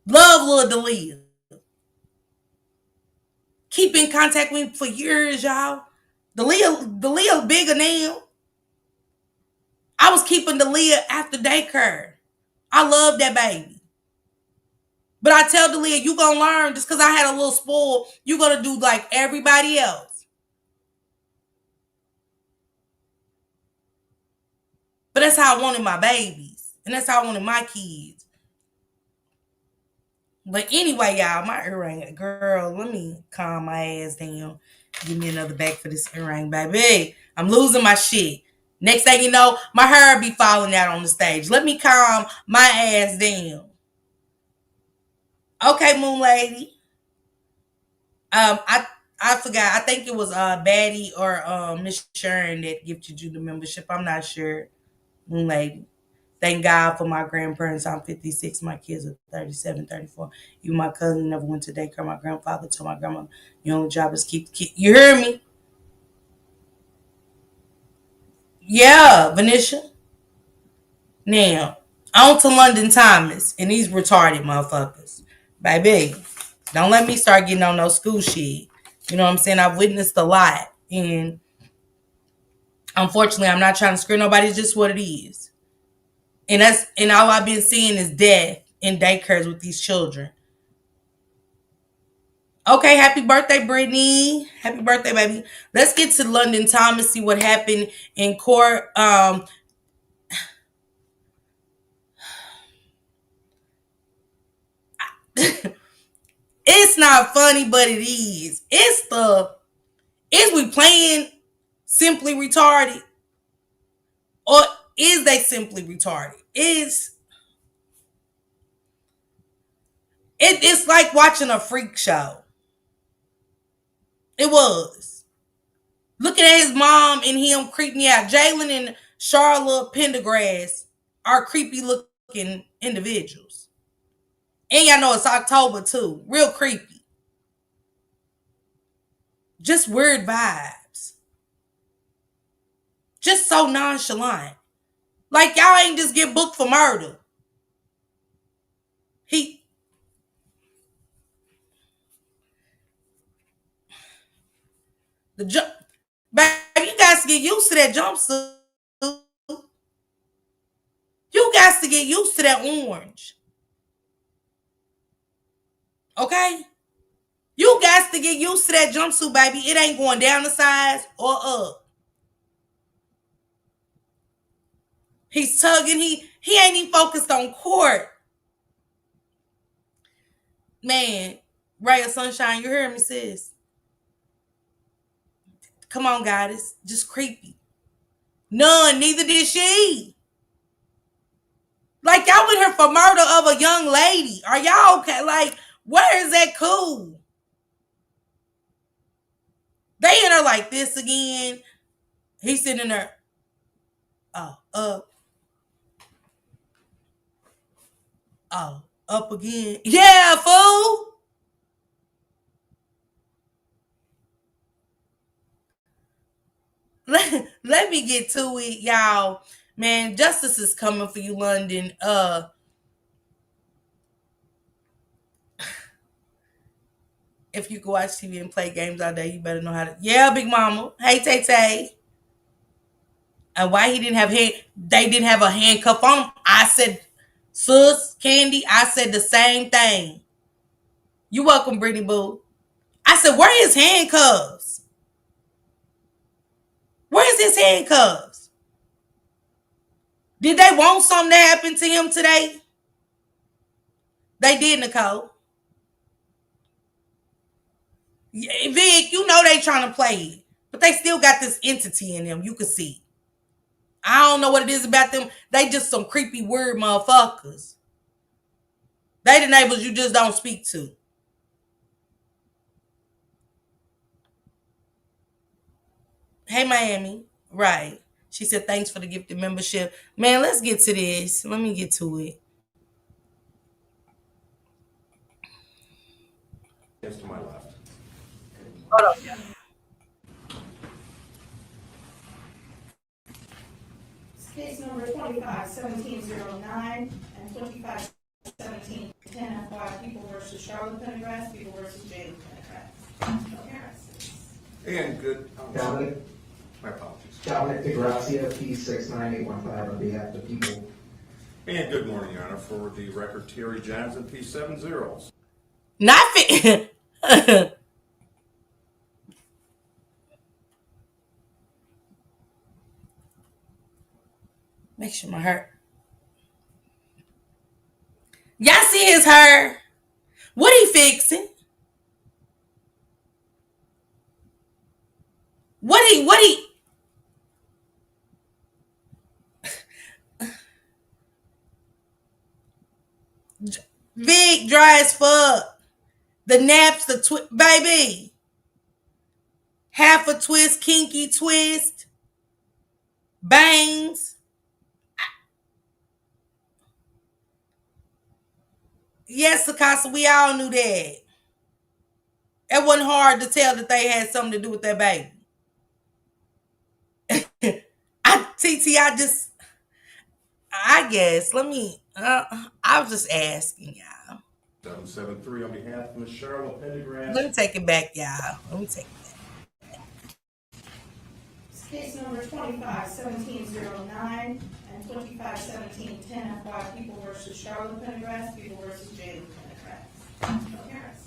Love little Delia. Keep in contact with me for years, y'all. Delia bigger now. I was keeping Delia after daycare. I love that baby. But I tell Delia, you gonna learn. Just because I had a little spoil, you gonna do like everybody else. But that's how I wanted my babies. And that's how I wanted my kids. But anyway, y'all, my earring, girl, let me calm my ass down. Give me another bag for this earring, baby. I'm losing my shit. Next thing you know, my hair be falling out on the stage. Let me calm my ass down. Okay, Moon Lady. I forgot. I think it was Batty or Miss Sharon that gifted you the membership. I'm not sure. Moon Lady. Thank God for my grandparents. I'm 56. My kids are 37, 34. Even my cousin never went to daycare. My grandfather told my grandma, your only job is keep the kid. You hear me? Yeah, Venetia. Now, on to London Thomas and these retarded motherfuckers. Baby, don't let me start getting on no school shit. You know what I'm saying? I've witnessed a lot. And unfortunately, I'm not trying to screw nobody. It's just what it is. And all I've been seeing is death in daycares with these children. Okay, happy birthday, Brittany. Happy birthday, baby. Let's get to London Thomas, see what happened in court. It's not funny, but it is. Is we playing simply retarded? Or is they simply retarded? It's like watching a freak show. It was. Looking at his mom and him creeped me out. Jalen and Charlotte Pendergrass are creepy looking individuals. And y'all know it's October too. Real creepy. Just weird vibes. Just so nonchalant. Like y'all ain't just get booked for murder. Baby, you guys to get used to that jumpsuit. You guys to get used to that orange. Okay? You guys to get used to that jumpsuit, baby. It ain't going down the sides or up. He's tugging. He ain't even focused on court. Man, Ray of Sunshine, you hear me, sis? Come on, goddess. Just creepy. None, neither did she. Like, y'all with her for murder of a young lady. Are y'all okay? Like, where is that cool? They in her like this again. He's sitting there. Up again. Yeah, fool. Let me get to it, y'all. Man, justice is coming for you, London. If you can watch TV and play games all day, you better know how to. Yeah, Big Mama. Hey, Tay Tay. And why he didn't have they didn't have a handcuff on him. I said, sus, Candy, I said the same thing. You welcome, Brittany Boo. I said, where is handcuffs? Where's his handcuffs? Did they want something to happen to him today? They did, Nicole. Vic, you know they trying to play it. But they still got this entity in them. You can see. I don't know what it is about them. They just some creepy, weird motherfuckers. They the neighbors you just don't speak to. Hey, Miami. Right. She said, thanks for the gifted membership. Man, let's get to this. Let me get to it. Yes, to my left. Hold on, yeah. Case number 25-1709 and 25-1710 FY People versus Charlotte Pendergrass, People versus Jalen Pendergrass. And good. Dominic. My apologies. Dominic DeGrazia, P69815 on behalf of the people. And good morning, Your Honor. For the record, Terry Johnson, P70. Not fit. Make sure my hair. Y'all see his hair? What he fixing? What he Vic dry as fuck. The naps, the baby. Half a twist, kinky twist. Bangs. Yes, Sakasa, we all knew that. It wasn't hard to tell that they had something to do with that baby. I guess. Let me, I was just asking y'all. 773 on behalf of Ms. Charlotte Pendergrass. Let me take it back, y'all. Let me take it back. Case number 25-1709 and 25-1710 FY People versus Charlotte Pendergrass, People versus Jalen Pendergrass.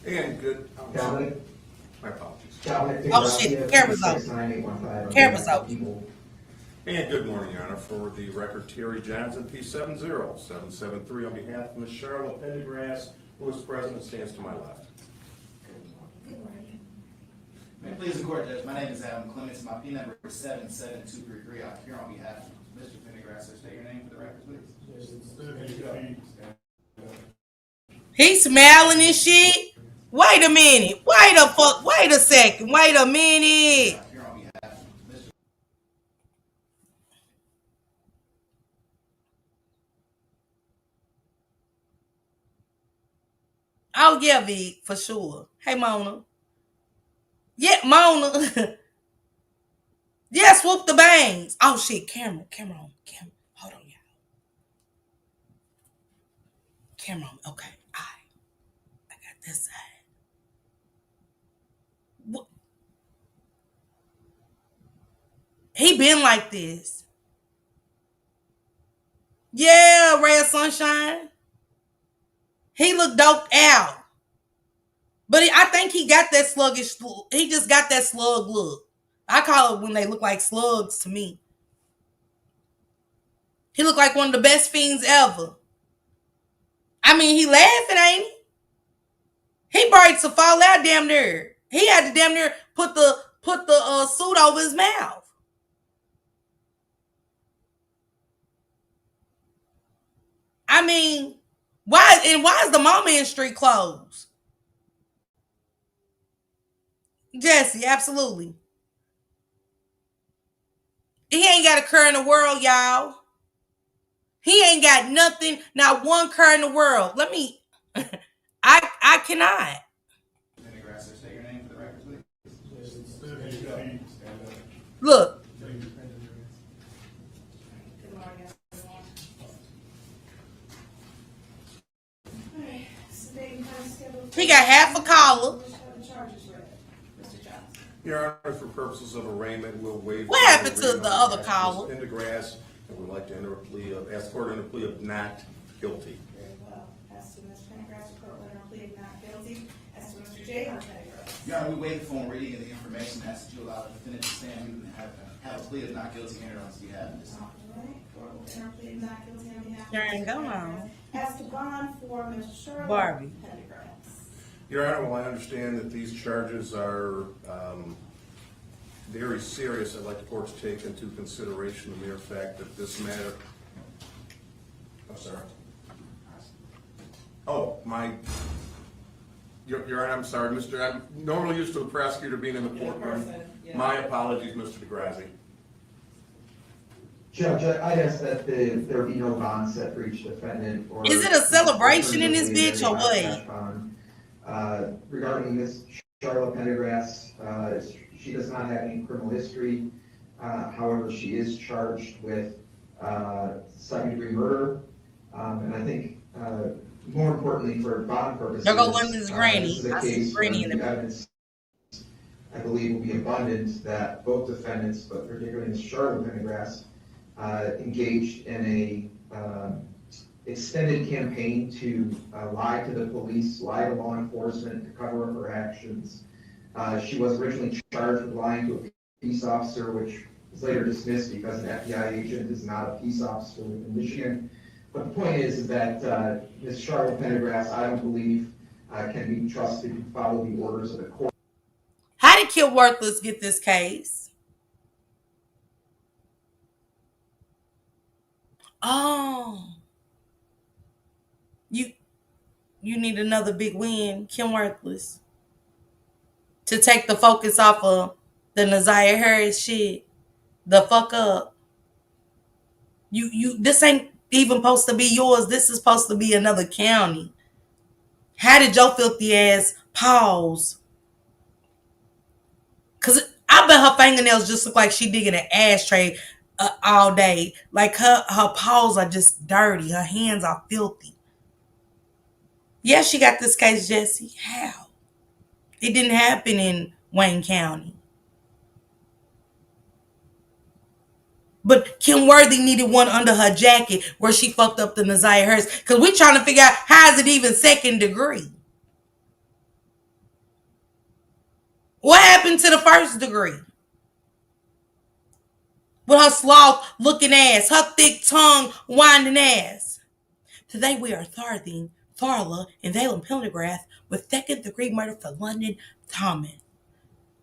And good. Dominic. My apologies. Dominic Oh shit, camera's off. Camera's off. And good morning, Your Honor. For the record, Terry Johnson, P70. 773 on behalf of Ms. Charlotte Pendergrass, who is present and stands to my left. Good morning. May it please the court, Judge. My name is Adam Clements. My P number is 77233. I'm here on behalf of Mr. Pendergrass. So state your name for the record, please. He smiling and shit. Wait a minute. Wait a second. Wait a minute. Here on behalf of Mr. Oh yeah, Vic, for sure. Hey Mona. Yeah, Mona. Yeah, swoop the bangs. Oh shit, camera on. Hold on, y'all. Camera on. Okay. I got this side. What? He been like this. Yeah, Ray of Sunshine. He looked doped out. But I think he got that sluggish. He just got that slug look. I call it when they look like slugs to me. He looked like one of the best fiends ever. I mean, he laughing, ain't he? He breaks to fall out damn near. He had to damn near put the suit over his mouth. I mean, why is the Mama in street clothes? Jesse, absolutely. He ain't got a cur in the world, y'all. He ain't got nothing, not one cur in the world. Let me, I cannot. Pendergrass, state your name for the record, please. Look. He He got half a collar. Your Honor, for purposes of arraignment, we'll waive. What happened to the other collar? Pendergrass, and we'd like to enter a plea of, ask court to enter a plea of not guilty. Very well. As to Ms. Pendergrass, the court will enter a plea of not guilty. As to Mr. Jalen Pendergrass. Your Honor, we waive the phone reading of the information as to allow the defendant to stand and have a plea of not guilty entered on his behalf. All right. Court will enter a plea of not guilty on behalf of Sharon, Mr. go Pendergrass. on. As to bond for Ms. Shirley Barbie. Pendergrass. Your Honor, while I understand that these charges are very serious, I'd like the court to take into consideration the mere fact that this matter. I'm sorry. Oh, Your Honor, I'm sorry, I'm normally used to the prosecutor being in the courtroom. My apologies, Mr. DeGrazzi. Judge, I'd ask that there be no bond set for each defendant. Or Is it a celebration in this bitch or what? Regarding Ms. Charlotte Pendergrass, she does not have any criminal history. However, she is charged with second-degree murder. And I think, more importantly, for bond purposes, Y'all go London's granny. this is a I see case granny where in the the evidence, I believe, will be abundant that both defendants, but particularly Ms. Charlotte Pendergrass, engaged in a extended campaign to lie to the police, lie to law enforcement to cover up her actions. She was originally charged with lying to a peace officer, which was later dismissed because an FBI agent is not a peace officer in Michigan. But the point is that Ms. Charlotte Pendergrass, I don't believe, can be trusted to follow the orders of the court. How did Kid Worthless get this case? Oh. You need another big win, Kim Worthless, to take the focus off of the Naziah Harris shit. The fuck up. You this ain't even supposed to be yours. This is supposed to be another county. How did your filthy ass pause? Cause I bet her fingernails just look like she digging an ashtray all day. Like her paws are just dirty. Her hands are filthy. Yeah, she got this case, Jesse. How? It didn't happen in Wayne County. But Kim Worthy needed one under her jacket where she fucked up the Naziah Harris. Because we trying to figure out how is it even second degree? What happened to the first degree? With her sloth looking ass, her thick tongue winding ass. Today we are charging Tharla and Valen Pendergrass with second degree murder for London Thomas.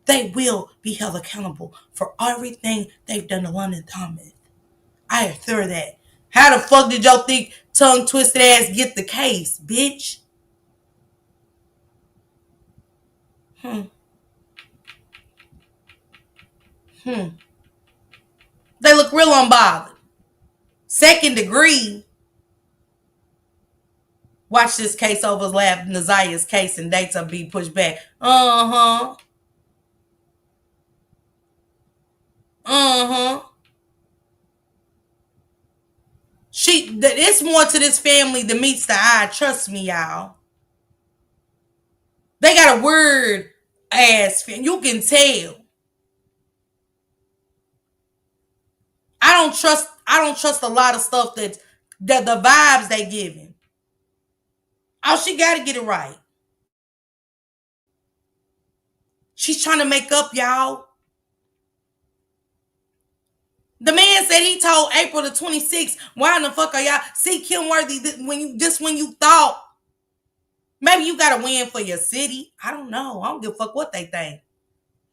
They will be held accountable for everything they've done to London Thomas. I assure that. How the fuck did your thick tongue twisted ass get the case, bitch? They look real unbothered. Second degree. Watch this case overlap Naziah's case and dates will be pushed back. It's more to this family than meets the eye. Trust me, y'all. They got a weird ass fan. You can tell. I don't trust a lot of stuff that the vibes they giving. Oh, she gotta get it right. She's trying to make up, y'all. The man said he told April the 26th, why in the fuck are y'all see Kim Worthy when you thought maybe you got to win for your city? I don't know. I don't give a fuck what they think.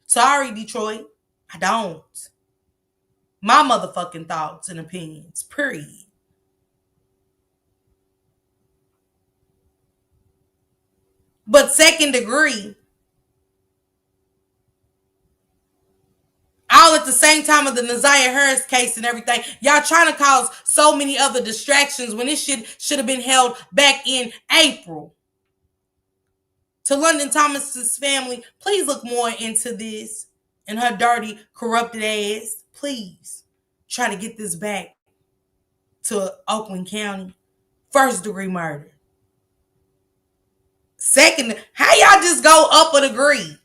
Sorry, Detroit. I don't. My motherfucking thoughts and opinions. Period. But second degree, all at the same time of the Naziah Harris case and everything. Y'all trying to cause so many other distractions when this shit should have been held back in April. To London Thomas's family, please look more into this and her dirty, corrupted ass. Please try to get this back to Oakland County. First degree murder. Second, how y'all just go up and agree?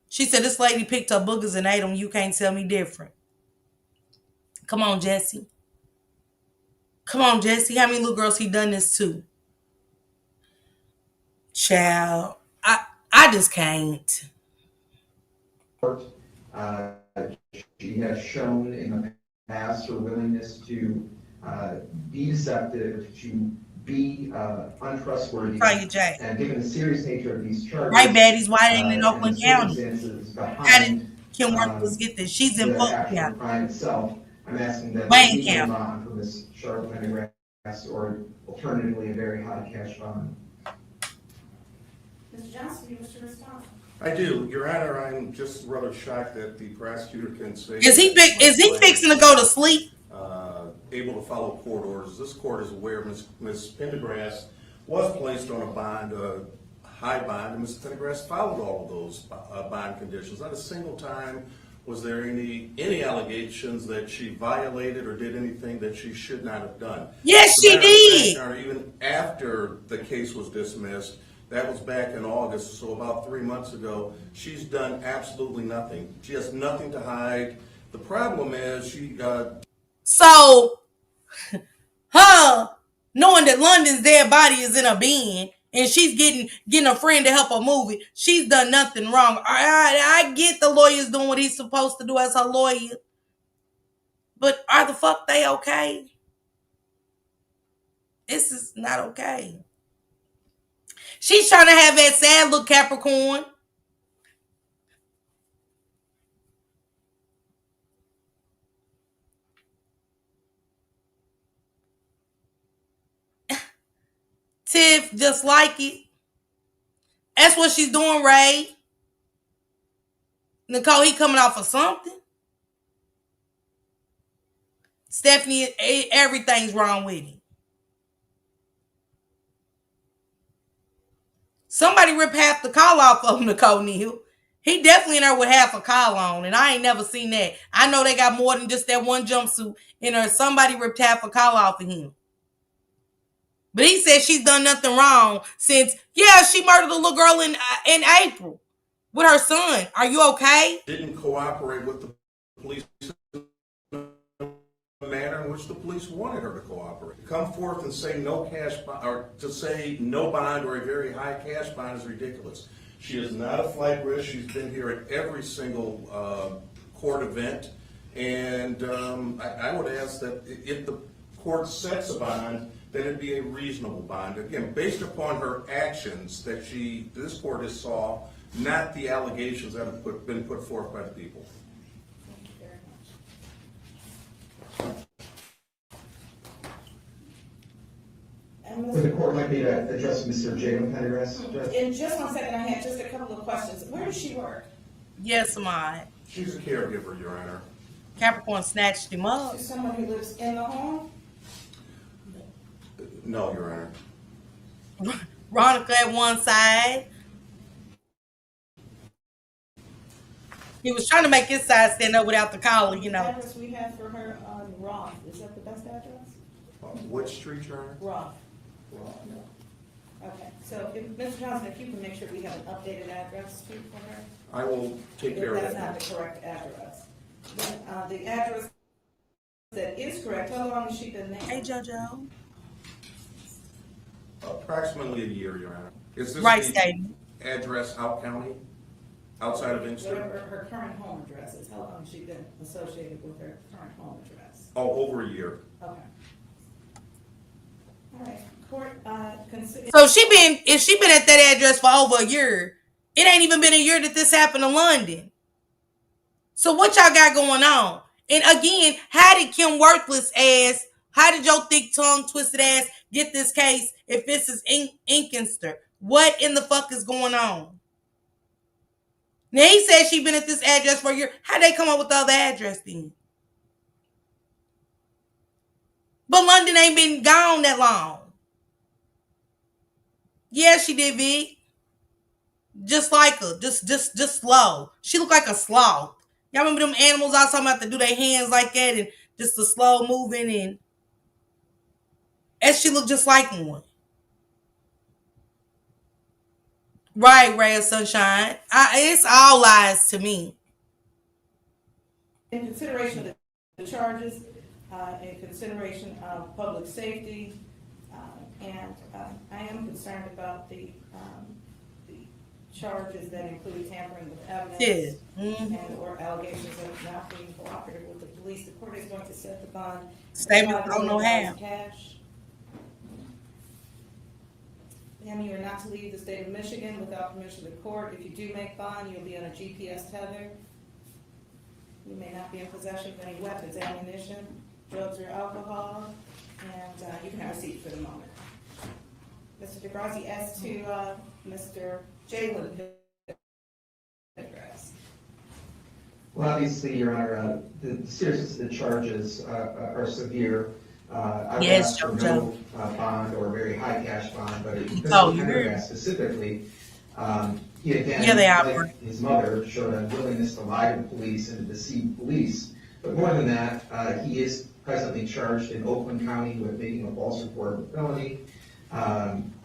She said this lady picked her boogers and ate them. You can't tell me different. Come on, Jesse. Come on, Jesse. How many little girls he done this to? Child, I just can't. Uh, she has shown in the past her willingness to be deceptive, to be untrustworthy. And given the serious nature of these charges, right, baddies, why ain't in and Oakland the County? circumstances How did behind Kim Worthless get this? She's in the Polk actual County, crime itself, I'm asking that Wayne there be no County. bond for Ms. Charlotte Pendergrass, or alternatively a very high cash bond. Mr. Johnson, you wish to respond? I do, Your Honor. I'm just rather shocked that the prosecutor can say. Is he fixing to go to sleep? Able to follow court orders. This court is aware Ms. Pendergrass was placed on a bond, a high bond, and Ms. Pendergrass followed all of those bond conditions. Not a single time was there any allegations that she violated or did anything that she should not have done. Yes, she did. Fact, even after the case was dismissed, that was back in August, so about 3 months ago, she's done absolutely nothing. She has nothing to hide. The problem is she So, knowing that London's dead body is in a bin and she's getting a friend to help her move it, she's done nothing wrong. I get the lawyer's doing what he's supposed to do as her lawyer, but are the fuck they okay? This is not okay. She's trying to have that sad look Capricorn. Tiff, just like it. That's what she's doing, Ray. Nicole, he coming off of something. Stephanie, everything's wrong with him. Somebody ripped half the collar off of Nicole Neal. He definitely in there with half a collar on, and I ain't never seen that. I know they got more than just that one jumpsuit in her. Somebody ripped half a collar off of him. But he said she's done nothing wrong since, she murdered a little girl in April with her son. Are you okay? didn't cooperate with the police in the manner in which the police wanted her to cooperate. To come forth and say no cash bond, or to say no bond or a very high cash bond is ridiculous. She is not a flight risk. She's been here at every single court event. And I would ask that if the court sets a bond, that it be a reasonable bond. Again, based upon her actions that this court has saw, not the allegations that have been put forth by the people. Thank you very much. Would the court like me to address Mr. Jacqueline Torres? In just 1 second, I had just a couple of questions. Where does she work? Yes, my. She's a caregiver, Your Honor. Capricorn snatched him up. She's someone who lives in the home? No, Your Honor. Ronica at one side. He was trying to make his side stand up without the collar, The address we have for her on Roth, is that the best address? What street, Your Honor? Roth. Okay, so Mr. Johnson, if you can make sure we have an updated address for her. I will take care of That's that. not the correct address. Then, the address that is correct, how long has she been there? Hey, JoJo. Approximately a year, Your Honor. Is this Right the statement. address out county? Outside of Inkster? Whatever her current home address is, how long has she been associated with her current home address? Oh, over a year. Okay. All right, court, So if she been at that address for over a year, it ain't even been a year that this happened in London. So what y'all got going on? And again, how did Kim Worthless ass, how did your thick tongue twisted ass get this case if this is Inkinster? What in the fuck is going on? Now he said she been at this address for a year. How'd they come up with the other address then? But London ain't been gone that long. Yeah, she did, Vic. Just like her. Just slow. She looked like a sloth. Y'all remember them animals I was talking about to do their hands like that and just the slow moving and And she looked just like one. Right, Ray of Sunshine. It's all lies to me. In consideration of the charges, in consideration of public safety, and I am concerned about the charges that include tampering with evidence. Yeah. Mm-hmm. And or allegations of not being cooperative with the police. The court is going to set the bond Statement at don't know $5 how. million cash. And you are not to leave the state of Michigan without permission of the court. If you do make bond, you'll be on a GPS tether. You may not be in possession of any weapons, ammunition, drugs, or alcohol, and you can have a seat for the moment. Mr. DeGrazi, as to Mr. Jalen Pendergrass. Well, obviously, Your Honor, the seriousness of the charges are severe. I would Yes, ask for Joe. no bond or a very high cash bond, but because Oh, of you heard Pendergrass specifically, he again, Yeah, they are. like his mother, showed a willingness to lie to the police and to deceive police. But more than that, he is presently charged in Oakland County with making a false report of a felony.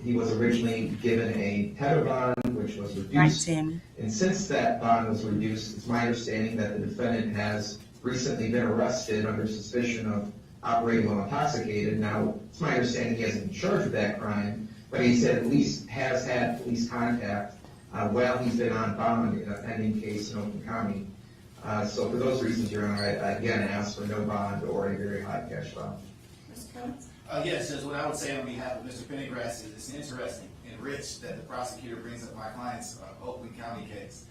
He was originally given a tether bond, which was reduced. Right, And since that bond was reduced, it's my understanding that the defendant has recently been arrested under suspicion of operating while intoxicated. Now, it's my understanding he hasn't been charged with that crime, but he said at least has had police contact while he's been on bond in a pending case in Oakland County. So for those reasons, Your Honor, I again ask for no bond or a very high cash bond. Yes, Judge, what I would say on behalf of Mr. Pendergrass is it's interesting and rich that the prosecutor brings up my client's Oakland County case.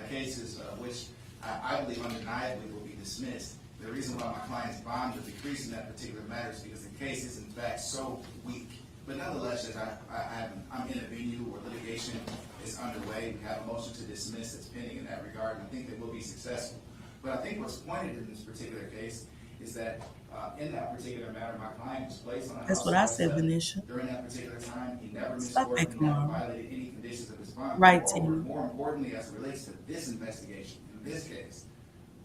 A case is which I believe undeniably will be dismissed. The reason why my client's bond will decrease in that particular matter is because the case is in fact so weak. But nonetheless, Judge, I'm in a venue where litigation is underway. We have a motion to dismiss that's pending in that regard, and I think that we'll be successful. But I think what's pointed in this particular case is that in that particular matter, my client was placed on a That's what I said, Venetia. during that particular time. He never missed Stop work, that, he come never on. violated any conditions of his bond. Right, Moreover, Tim. more importantly, as it relates to this investigation, in this case,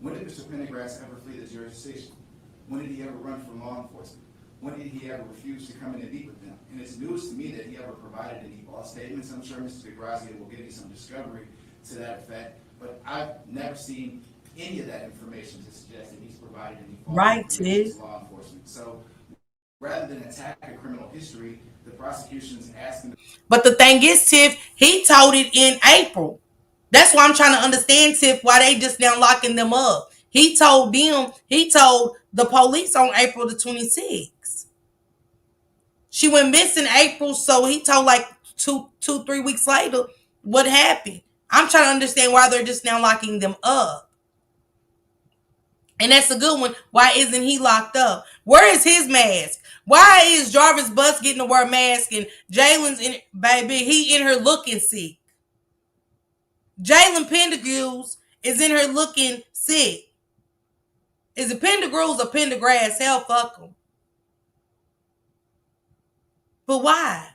when did Mr. Pendergrass ever flee the jurisdiction? When did he ever run from law enforcement? When did he ever refuse to come in and meet with them? And it's news to me that he ever provided any false statements. I'm sure Mr. DeGrazia will give you some discovery to that effect, but I've never seen any of that information to suggest that he's provided any false Right, information Ted. to law enforcement. So rather than attack a criminal history, the prosecution's asking. But the thing is, Tiff, he told it in April. That's why I'm trying to understand, Tiff, why they just now locking them up. He told the police on April the 26th. She went missing April, so he told like 3 weeks later what happened. I'm trying to understand why they're just now locking them up. And that's a good one. Why isn't he locked up? Where is his mask? Why is Jarvis Bus getting to wear a mask and Jalen's in baby? He in her looking sick. Jalen Pendergrass is in her looking sick. Is it Pendergrass or Pendergrass? Hell, fuck him. But why?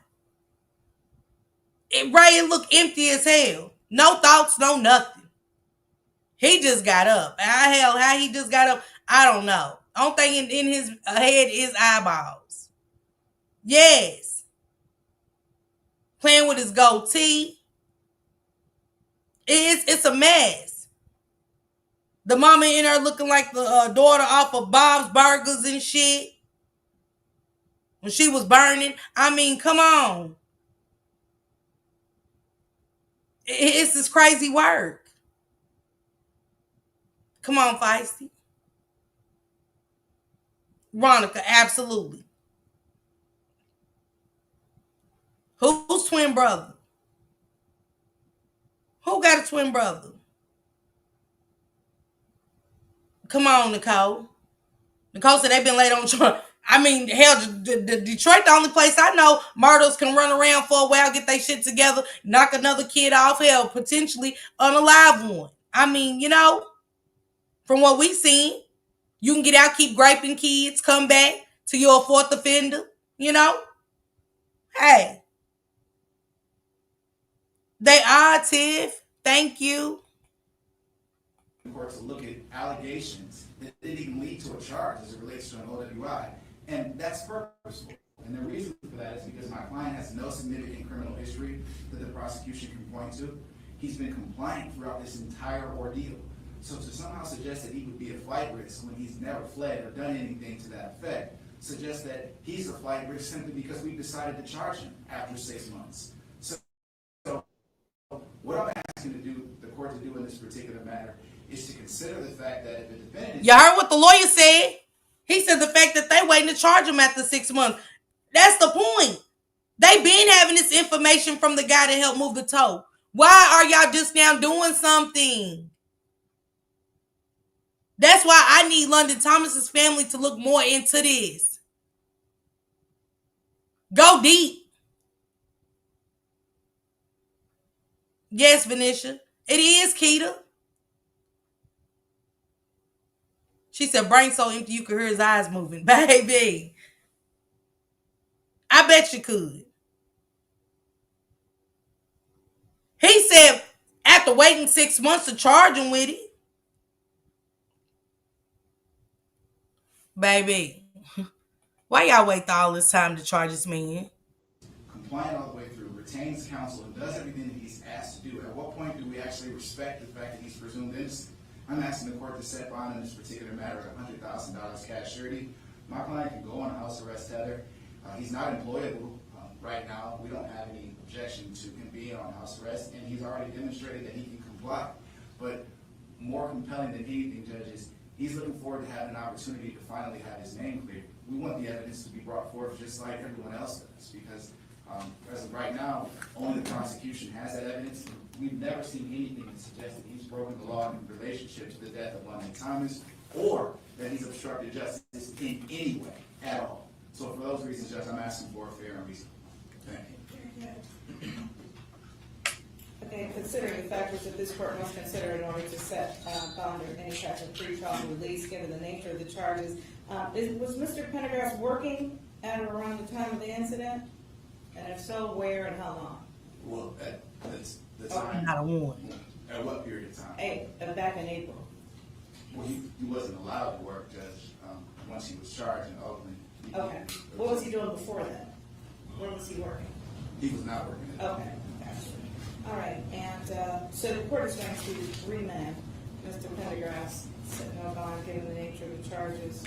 It looked empty as hell. No thoughts, no nothing. He just got up. How he just got up, I don't know. Only thing in his head is eyeballs. Yes. Playing with his goatee. It's a mess. The mama in there looking like the daughter off of Bob's Burgers and shit. When she was burning. I mean, come on. It's this crazy work. Come on, Feisty. Ronica, absolutely. Who's twin brother? Who got a twin brother? Come on, Nicole. Nicole said they've been laid on charge. I mean, hell, the Detroit, the only place I know, murders can run around for a while, get their shit together, knock another kid off, hell, potentially unalive one. I mean, from what we seen, you can get out, keep griping kids, come back to your fourth offender, Hey. They are, Tiff. Thank you. Court to look at allegations that didn't even lead to a charge as it relates to an OWI, and that's purposeful. And the reason for that is because my client has no significant criminal history that the prosecution can point to. He's been compliant throughout this entire ordeal. So to somehow suggest that he would be a flight risk when he's never fled or done anything to that effect suggests that he's a flight risk simply because we decided to charge him after 6 months. So what I'm asking the court to do in this particular matter is to consider the fact that if the defendant... You heard what the lawyer said? He said the fact that they waiting to charge him after 6 months. That's the point. They been having this information from the guy that helped move the tow. Why are y'all just now doing something? That's why I need London Thomas's family to look more into this. Go deep. Yes, Venetia. It is, Keita. She said, brain so empty you could hear his eyes moving. Baby. I bet you could. He said, after waiting 6 months to charge him with it. Baby. Why y'all wait all this time to charge this man? Compliant all the way through, retains counsel, and does everything that he's asked to do. At what point do we actually respect the fact that he's presumed innocent? I'm asking the court to set bond in this particular matter at $100,000 cash surety. My client can go on house arrest tether. He's not employable right now. We don't have any objection to him being on house arrest, and he's already demonstrated that he can comply. But more compelling than anything, judges, he's looking forward to having an opportunity to finally have his name cleared. We want the evidence to be brought forth just like everyone else does, because as of right now, only the prosecution has that evidence. We've never seen anything that suggests that he's broken the law in relationship to the death of London Thomas, or that he's obstructed justice in any way at all. So for those reasons, Judge, I'm asking for a fair and reasonable. Thank you. Okay, considering the factors that this court must consider in order to set bond or any type of pre-trial release, given the nature of the charges, was Mr. Pendergrass working at or around the time of the incident? And if so, where and how long? Well, at the time. Not a warning. At what period of time? Back in April. Well, he wasn't allowed to work, Judge, once he was charged in Oakland. Okay. What was he doing before that? Where was he working? He was not working at Okay. All right. And so the court is going to remand Mr. Pendergrass, set no bond, given the nature of the charges.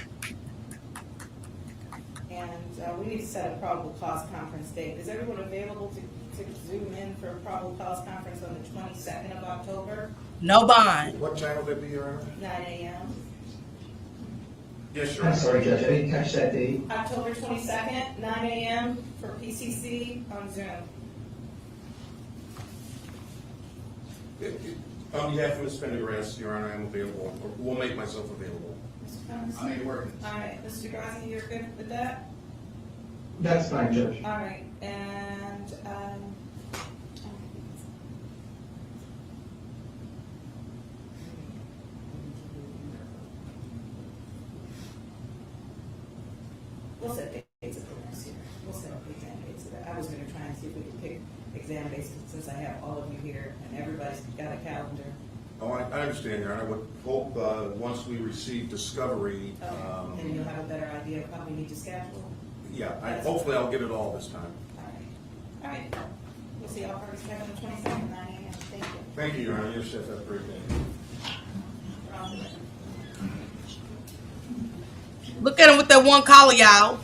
And we need to set a probable cause conference date. Is everyone available to zoom in for a probable cause conference on the 22nd of October? No bond. What time will that be, Your Honor? 9 a.m. Yes, Your I'm Honor. sorry, Judge, I didn't catch that date. October 22nd, 9 a.m. for PCC on Zoom. On behalf of Ms. Pendergrass, Your Honor, I'm available, or will make myself available. I may work. All right, Mr. Grazi, you're good with that? That's fine, Judge. All right, and we'll set dates of the next year. We'll set exam dates of that. I was going to try and see if we could pick exam dates since I have all of you here and everybody's got a calendar. Oh, I understand, Your Honor. I would hope once we receive discovery. And you'll have a better idea of how we need to schedule. Yeah, hopefully I'll get it all this time. All right. We'll see all parties back on the 22nd, 9 a.m. Thank you. Thank you, Your Honor. Your chef, have a great day. Look at him with that one collar, y'all.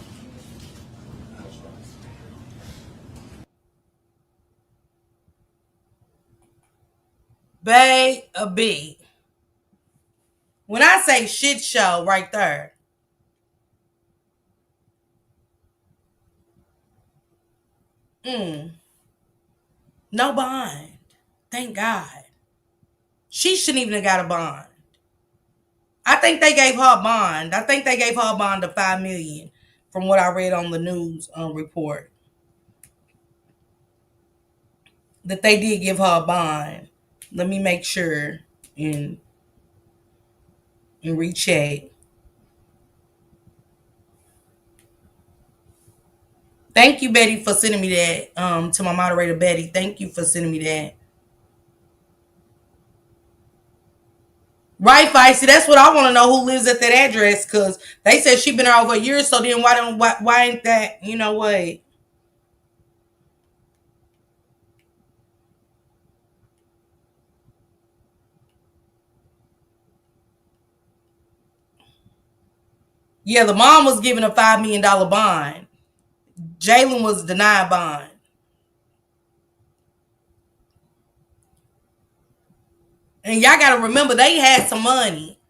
Baby. When I say shit show right there. No bond. Thank God. She shouldn't even have got a bond. I think they gave her a bond. I think they gave her a bond of $5 million from what I read on the news report. That they did give her a bond. Let me make sure and recheck. Thank you, Betty, for sending me that. To my moderator, Betty. Thank you for sending me that. Right, Feisty. That's what I want to know. Who lives at that address? Because they said she been there over a year. So then why ain't that? You know what? Yeah, the mom was given a $5 million bond. Jalen was denied bond. And y'all got to remember, they had some money.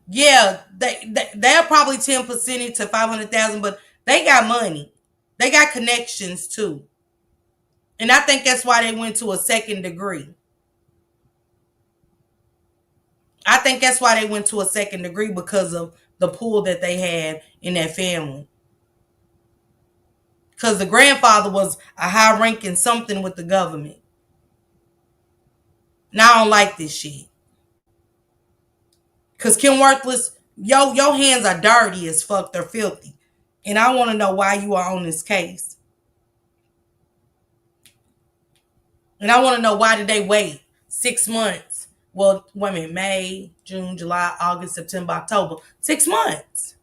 Yeah, they're probably 10% to 500,000, but they got money. They got connections too. And I think that's why they went to a second degree. I think that's why they went to a second degree because of the pool that they had in that family. Because the grandfather was a high ranking something with the government. Now I don't like this shit. Because Kim Worthless, your hands are dirty as fuck. They're filthy. And I want to know why you are on this case. And I want to know why did they wait 6 months? Well, wait a minute, May, June, July, August, September, October. 6 months.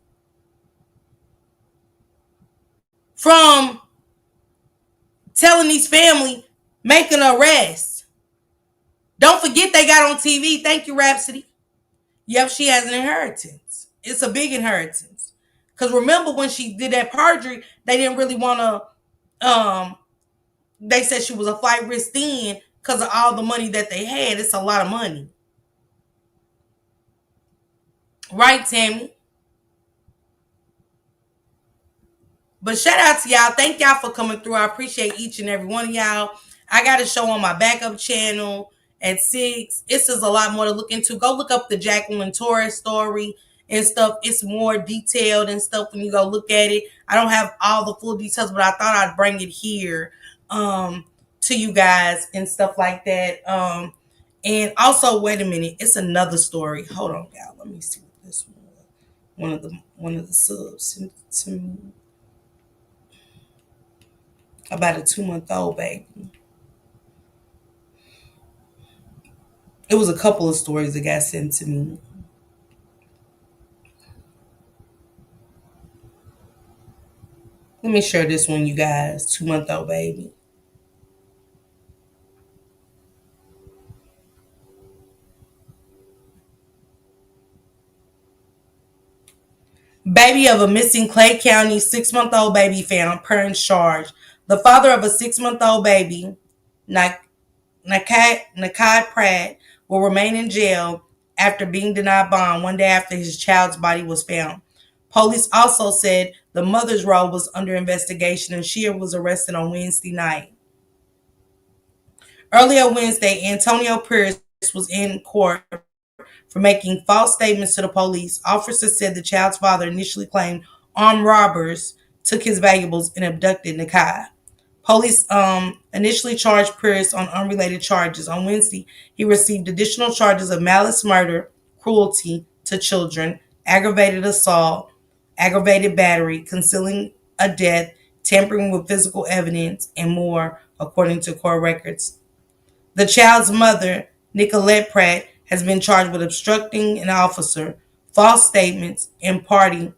From telling these family, make an arrest. Don't forget they got on TV. Thank you, Rhapsody. Yep, she has an inheritance. It's a big inheritance. Because remember when she did that perjury, they didn't really want to, they said she was a flight risk then because of all the money that they had. It's a lot of money. Right, Tammy? But shout out to y'all. Thank y'all for coming through. I appreciate each and every one of y'all. I got a show on my backup channel at 6. It's just a lot more to look into. Go look up the Jacqueline Torres story and stuff. It's more detailed and stuff when you go look at it. I don't have all the full details, but I thought I'd bring it here to you guys and stuff like that. And also, wait a minute. It's another story. Hold on, y'all. Let me see what this one was. One of the subs sent to me about a 2-month-old baby. It was a couple of stories that got sent to me. Let me share this one, you guys. 2-month-old baby. Baby of a missing Clay County 6-month-old baby found, parents charged. The father of a 6-month-old baby, Nakai Pratt, will remain in jail after being denied bond one day after his child's body was found. Police also said the mother's role was under investigation and she was arrested on Wednesday night. Earlier Wednesday, Antonio Pierce was in court for making false statements to the police. Officers said the child's father initially claimed armed robbers took his valuables and abducted Nakai. Police initially charged Pierce on unrelated charges. On Wednesday, he received additional charges of malice murder, cruelty to children, aggravated assault, aggravated battery, concealing a death, tampering with physical evidence, and more, according to court records. The child's mother, Nicolette Pratt, has been charged with obstructing an officer, false statements, and party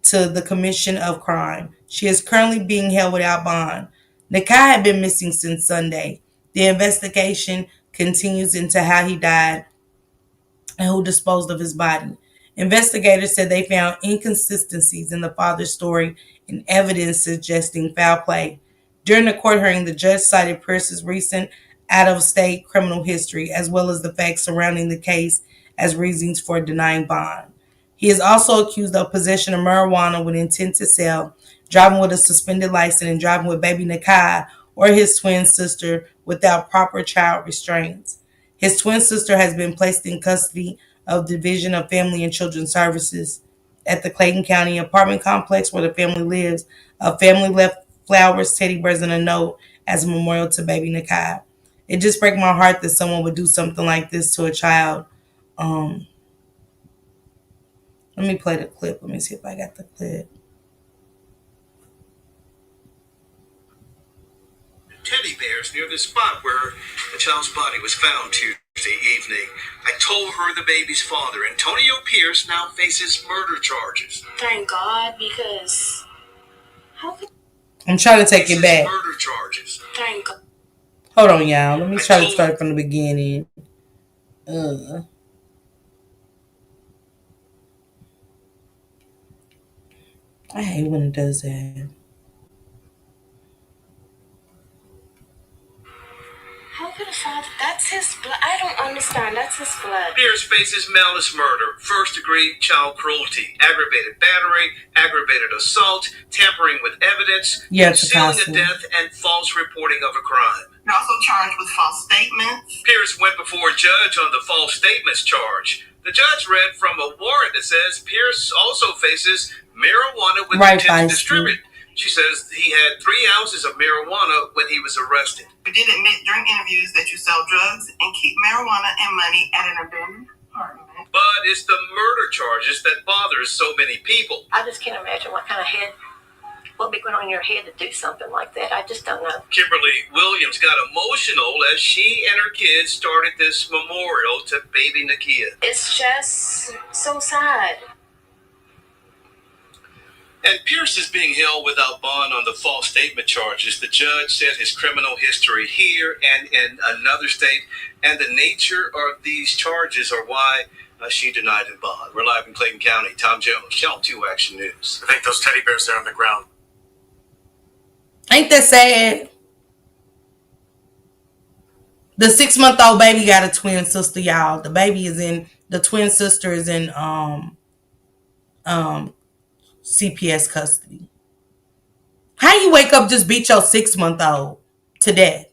to the commission of crime. She is currently being held without bond. Nakai had been missing since Sunday. The investigation continues into how he died and who disposed of his body. Investigators said they found inconsistencies in the father's story and evidence suggesting foul play. During the court hearing, the judge cited Pierce's recent out-of-state criminal history as well as the facts surrounding the case as reasons for denying bond. He is also accused of possession of marijuana with intent to sell, driving with a suspended license, and driving with baby Nakai or his twin sister without proper child restraints. His twin sister has been placed in custody of the Division of Family and Children Services at the Clayton County apartment complex where the family lives. A family left flowers, teddy bears, and a note as a memorial to baby Nakai. It just breaks my heart that someone would do something like this to a child. Um, Let me play the clip. Let me see if I got the clip. teddy bears near the spot where the child's body was found Tuesday evening. I told her the baby's father, Antonio Pierce, now faces murder charges. Thank God, because how could I'm trying to take it back. Murder charges. thank God. Hold on, y'all. Let me try to start from the beginning. I hate when it does that. How could a father? That's his blood. I don't understand. That's his blood. Pierce faces malice murder, first-degree child cruelty, aggravated battery, aggravated assault, tampering with evidence, concealing a death, and false reporting of a crime. You're also charged with false statements. Pierce went before a judge on the false statements charge. The judge read from a warrant that says Pierce also faces marijuana with intent to distribute. She says he had 3 ounces of marijuana when he was arrested. You did admit during interviews that you sell drugs and keep marijuana and money at an abandoned apartment. But it's the murder charges that bothers so many people. I just can't imagine what kind of head, what be going on in your head to do something like that. I just don't know. Kimberly Williams got emotional as she and her kids started this memorial to baby Nakia. It's just so sad. And Pierce is being held without bond on the false statement charges. The judge said his criminal history here and in another state and the nature of these charges are why she denied him bond. We're live in Clayton County. Tom Jones, Channel 2 Action News. I think those teddy bears there on the ground. Ain't that sad? The 6-month-old baby got a twin sister, y'all. The twin sister is in CPS custody. How you wake up just beat your 6-month-old to death?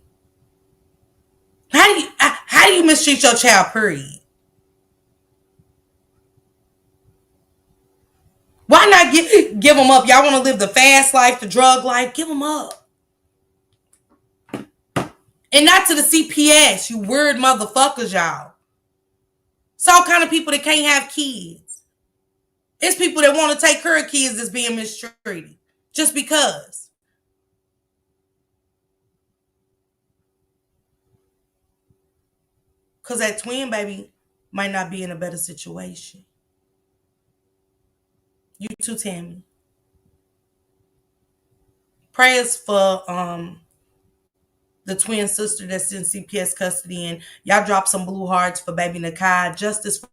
How do you mistreat your child, period? Why not give them up? Y'all want to live the fast life, the drug life? Give them up. And not to the CPS, you weird motherfuckers, y'all. It's all kind of people that can't have kids. It's people that want to take care of kids that's being mistreated. Just because. Because that twin baby might not be in a better situation. You too, Tammy. Prayers for the twin sister that's in CPS custody, and y'all drop some blue hearts for baby Nakai. Justice for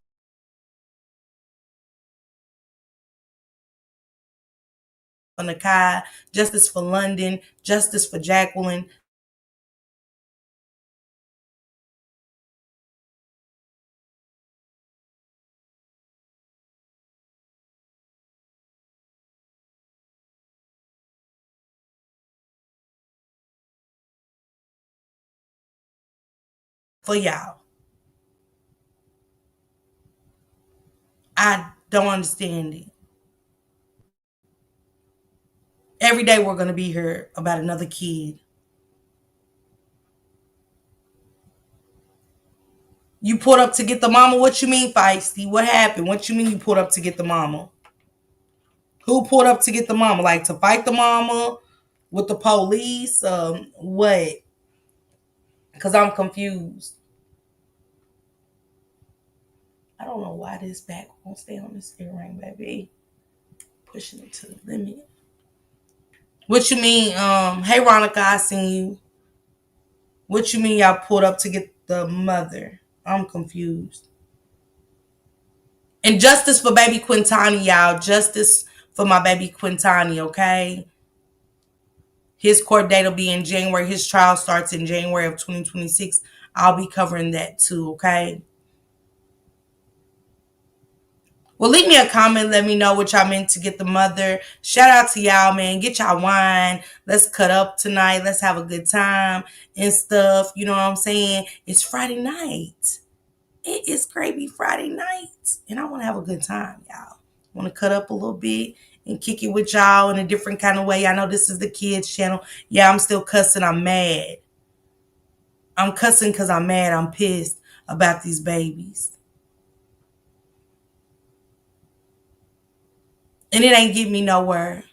Nakai, justice for London, justice for Jacqueline. For y'all. I don't understand it. Every day we're going to be here about another kid. You pulled up to get the mama? What you mean, feisty? What happened? What you mean you pulled up to get the mama? Who pulled up to get the mama? Like to fight the mama with the police? What? Because I'm confused. I don't know why this back won't stay on this earring, baby. Pushing it to the limit. What you mean? Hey, Ronica, I seen you. What you mean y'all pulled up to get the mother? I'm confused. And justice for baby Quintani, y'all. Justice for my baby Quintani, okay? His court date will be in January. His trial starts in January of 2026. I'll be covering that too, okay? Well, leave me a comment. Let me know what y'all meant to get the mother. Shout out to y'all, man. Get y'all wine. Let's cut up tonight. Let's have a good time and stuff. You know what I'm saying? It's Friday night. It is Gravy Friday night. And I want to have a good time, y'all. I want to cut up a little bit and kick it with y'all in a different kind of way. I know this is the kids channel. Yeah, I'm still cussing. I'm mad. I'm cussing because I'm mad. I'm pissed about these babies. And it ain't get me nowhere.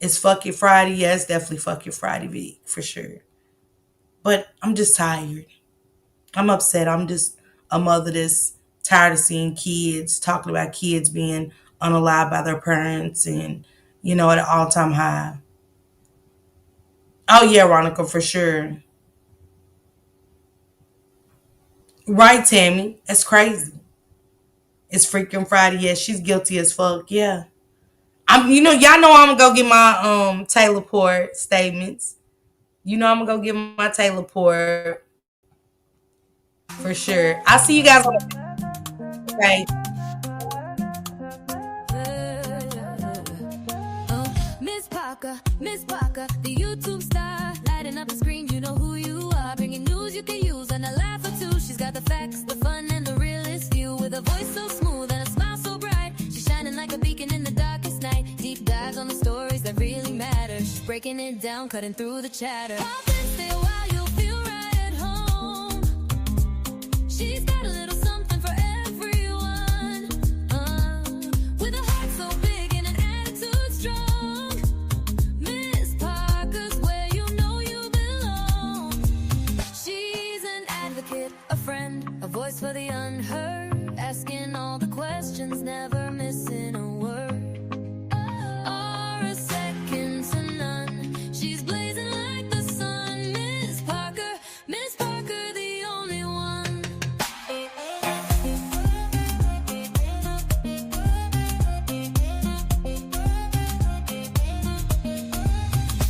It's Fuck It Friday. Yeah, it's definitely Fuck It Friday week for sure. But I'm just tired. I'm upset. I'm just a mother that's tired of seeing kids, talking about kids being unalived by their parents and, at an all-time high. Oh, yeah, Ronica, for sure. Right, Tammy. That's crazy. It's freaking Friday. Yeah, she's guilty as fuck. Yeah. Y'all know I'm gonna go get my Taylor Port statements. I'm gonna go get my Taylor Port for sure. I'll see you guys on the okay. Miss Parker, the YouTube star, lighting up the screen, you know who you are. Bringing news you can use and a laugh or two. She's got the facts, the fun, and the realest view. With a voice so smooth and a smile so bright, she's shining like a beacon in the darkest night. Deep dives on the stories that really matter. She's breaking it down, cutting through the chatter. Pop in, stay a while, you'll feel right at home. She's got a little something for everyone. With a heart so big and an attitude strong. Miss Parker's where you know you belong. She's an advocate, a friend, a voice for the unheard. Asking all the questions, never missing a word. Or a second to none. She's blazing like the sun. Miss Parker, the only one.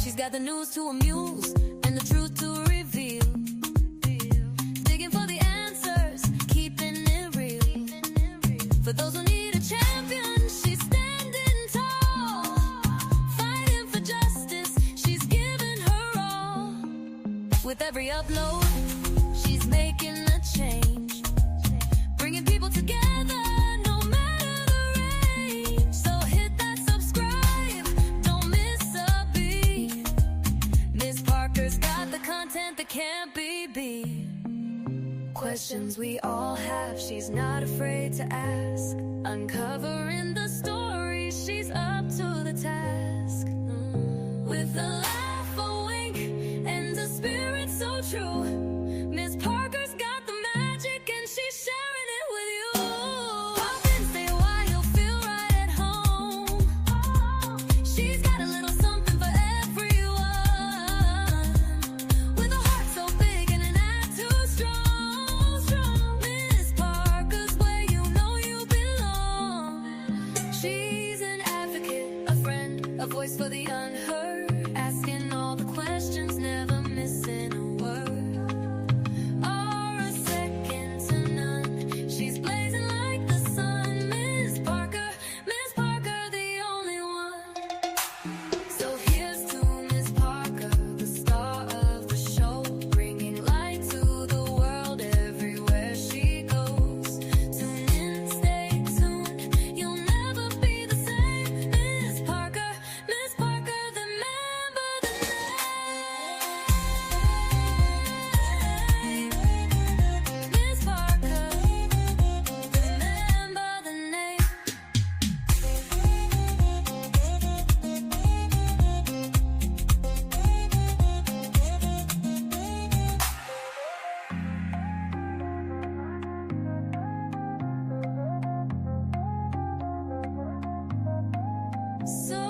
She's got the news to amuse and the truth to reveal. Digging for the answers, keeping it real. For those who need a champion, she's standing tall. Fighting for justice, she's giving her all. With every upload, she's making a change. Bringing people together, no matter the range. So hit that subscribe, don't miss a beat. Miss Parker's got the content that can't be beat. Questions we all have, she's not afraid to ask. Uncovering the story, she's up to the task. With a laugh, a wink, and a spirit so true. Miss Parker's got the magic and she's sharing it with you. Pop in, stay a while, you'll feel right at home. She's got a little something for everyone. With a heart so big and an attitude strong. Miss Parker's where you know you belong. She's an advocate, a friend, a voice for the unheard. Asking all the questions, never missing a word. Or a second to none. She's blazing like the sun. Miss Parker, the only one. So here's to Miss Parker, the star of the show, bringing light to the world everywhere she goes. Tune in, stay tuned, you'll never be the same. Miss Parker, remember the name. Miss Parker, remember the name. So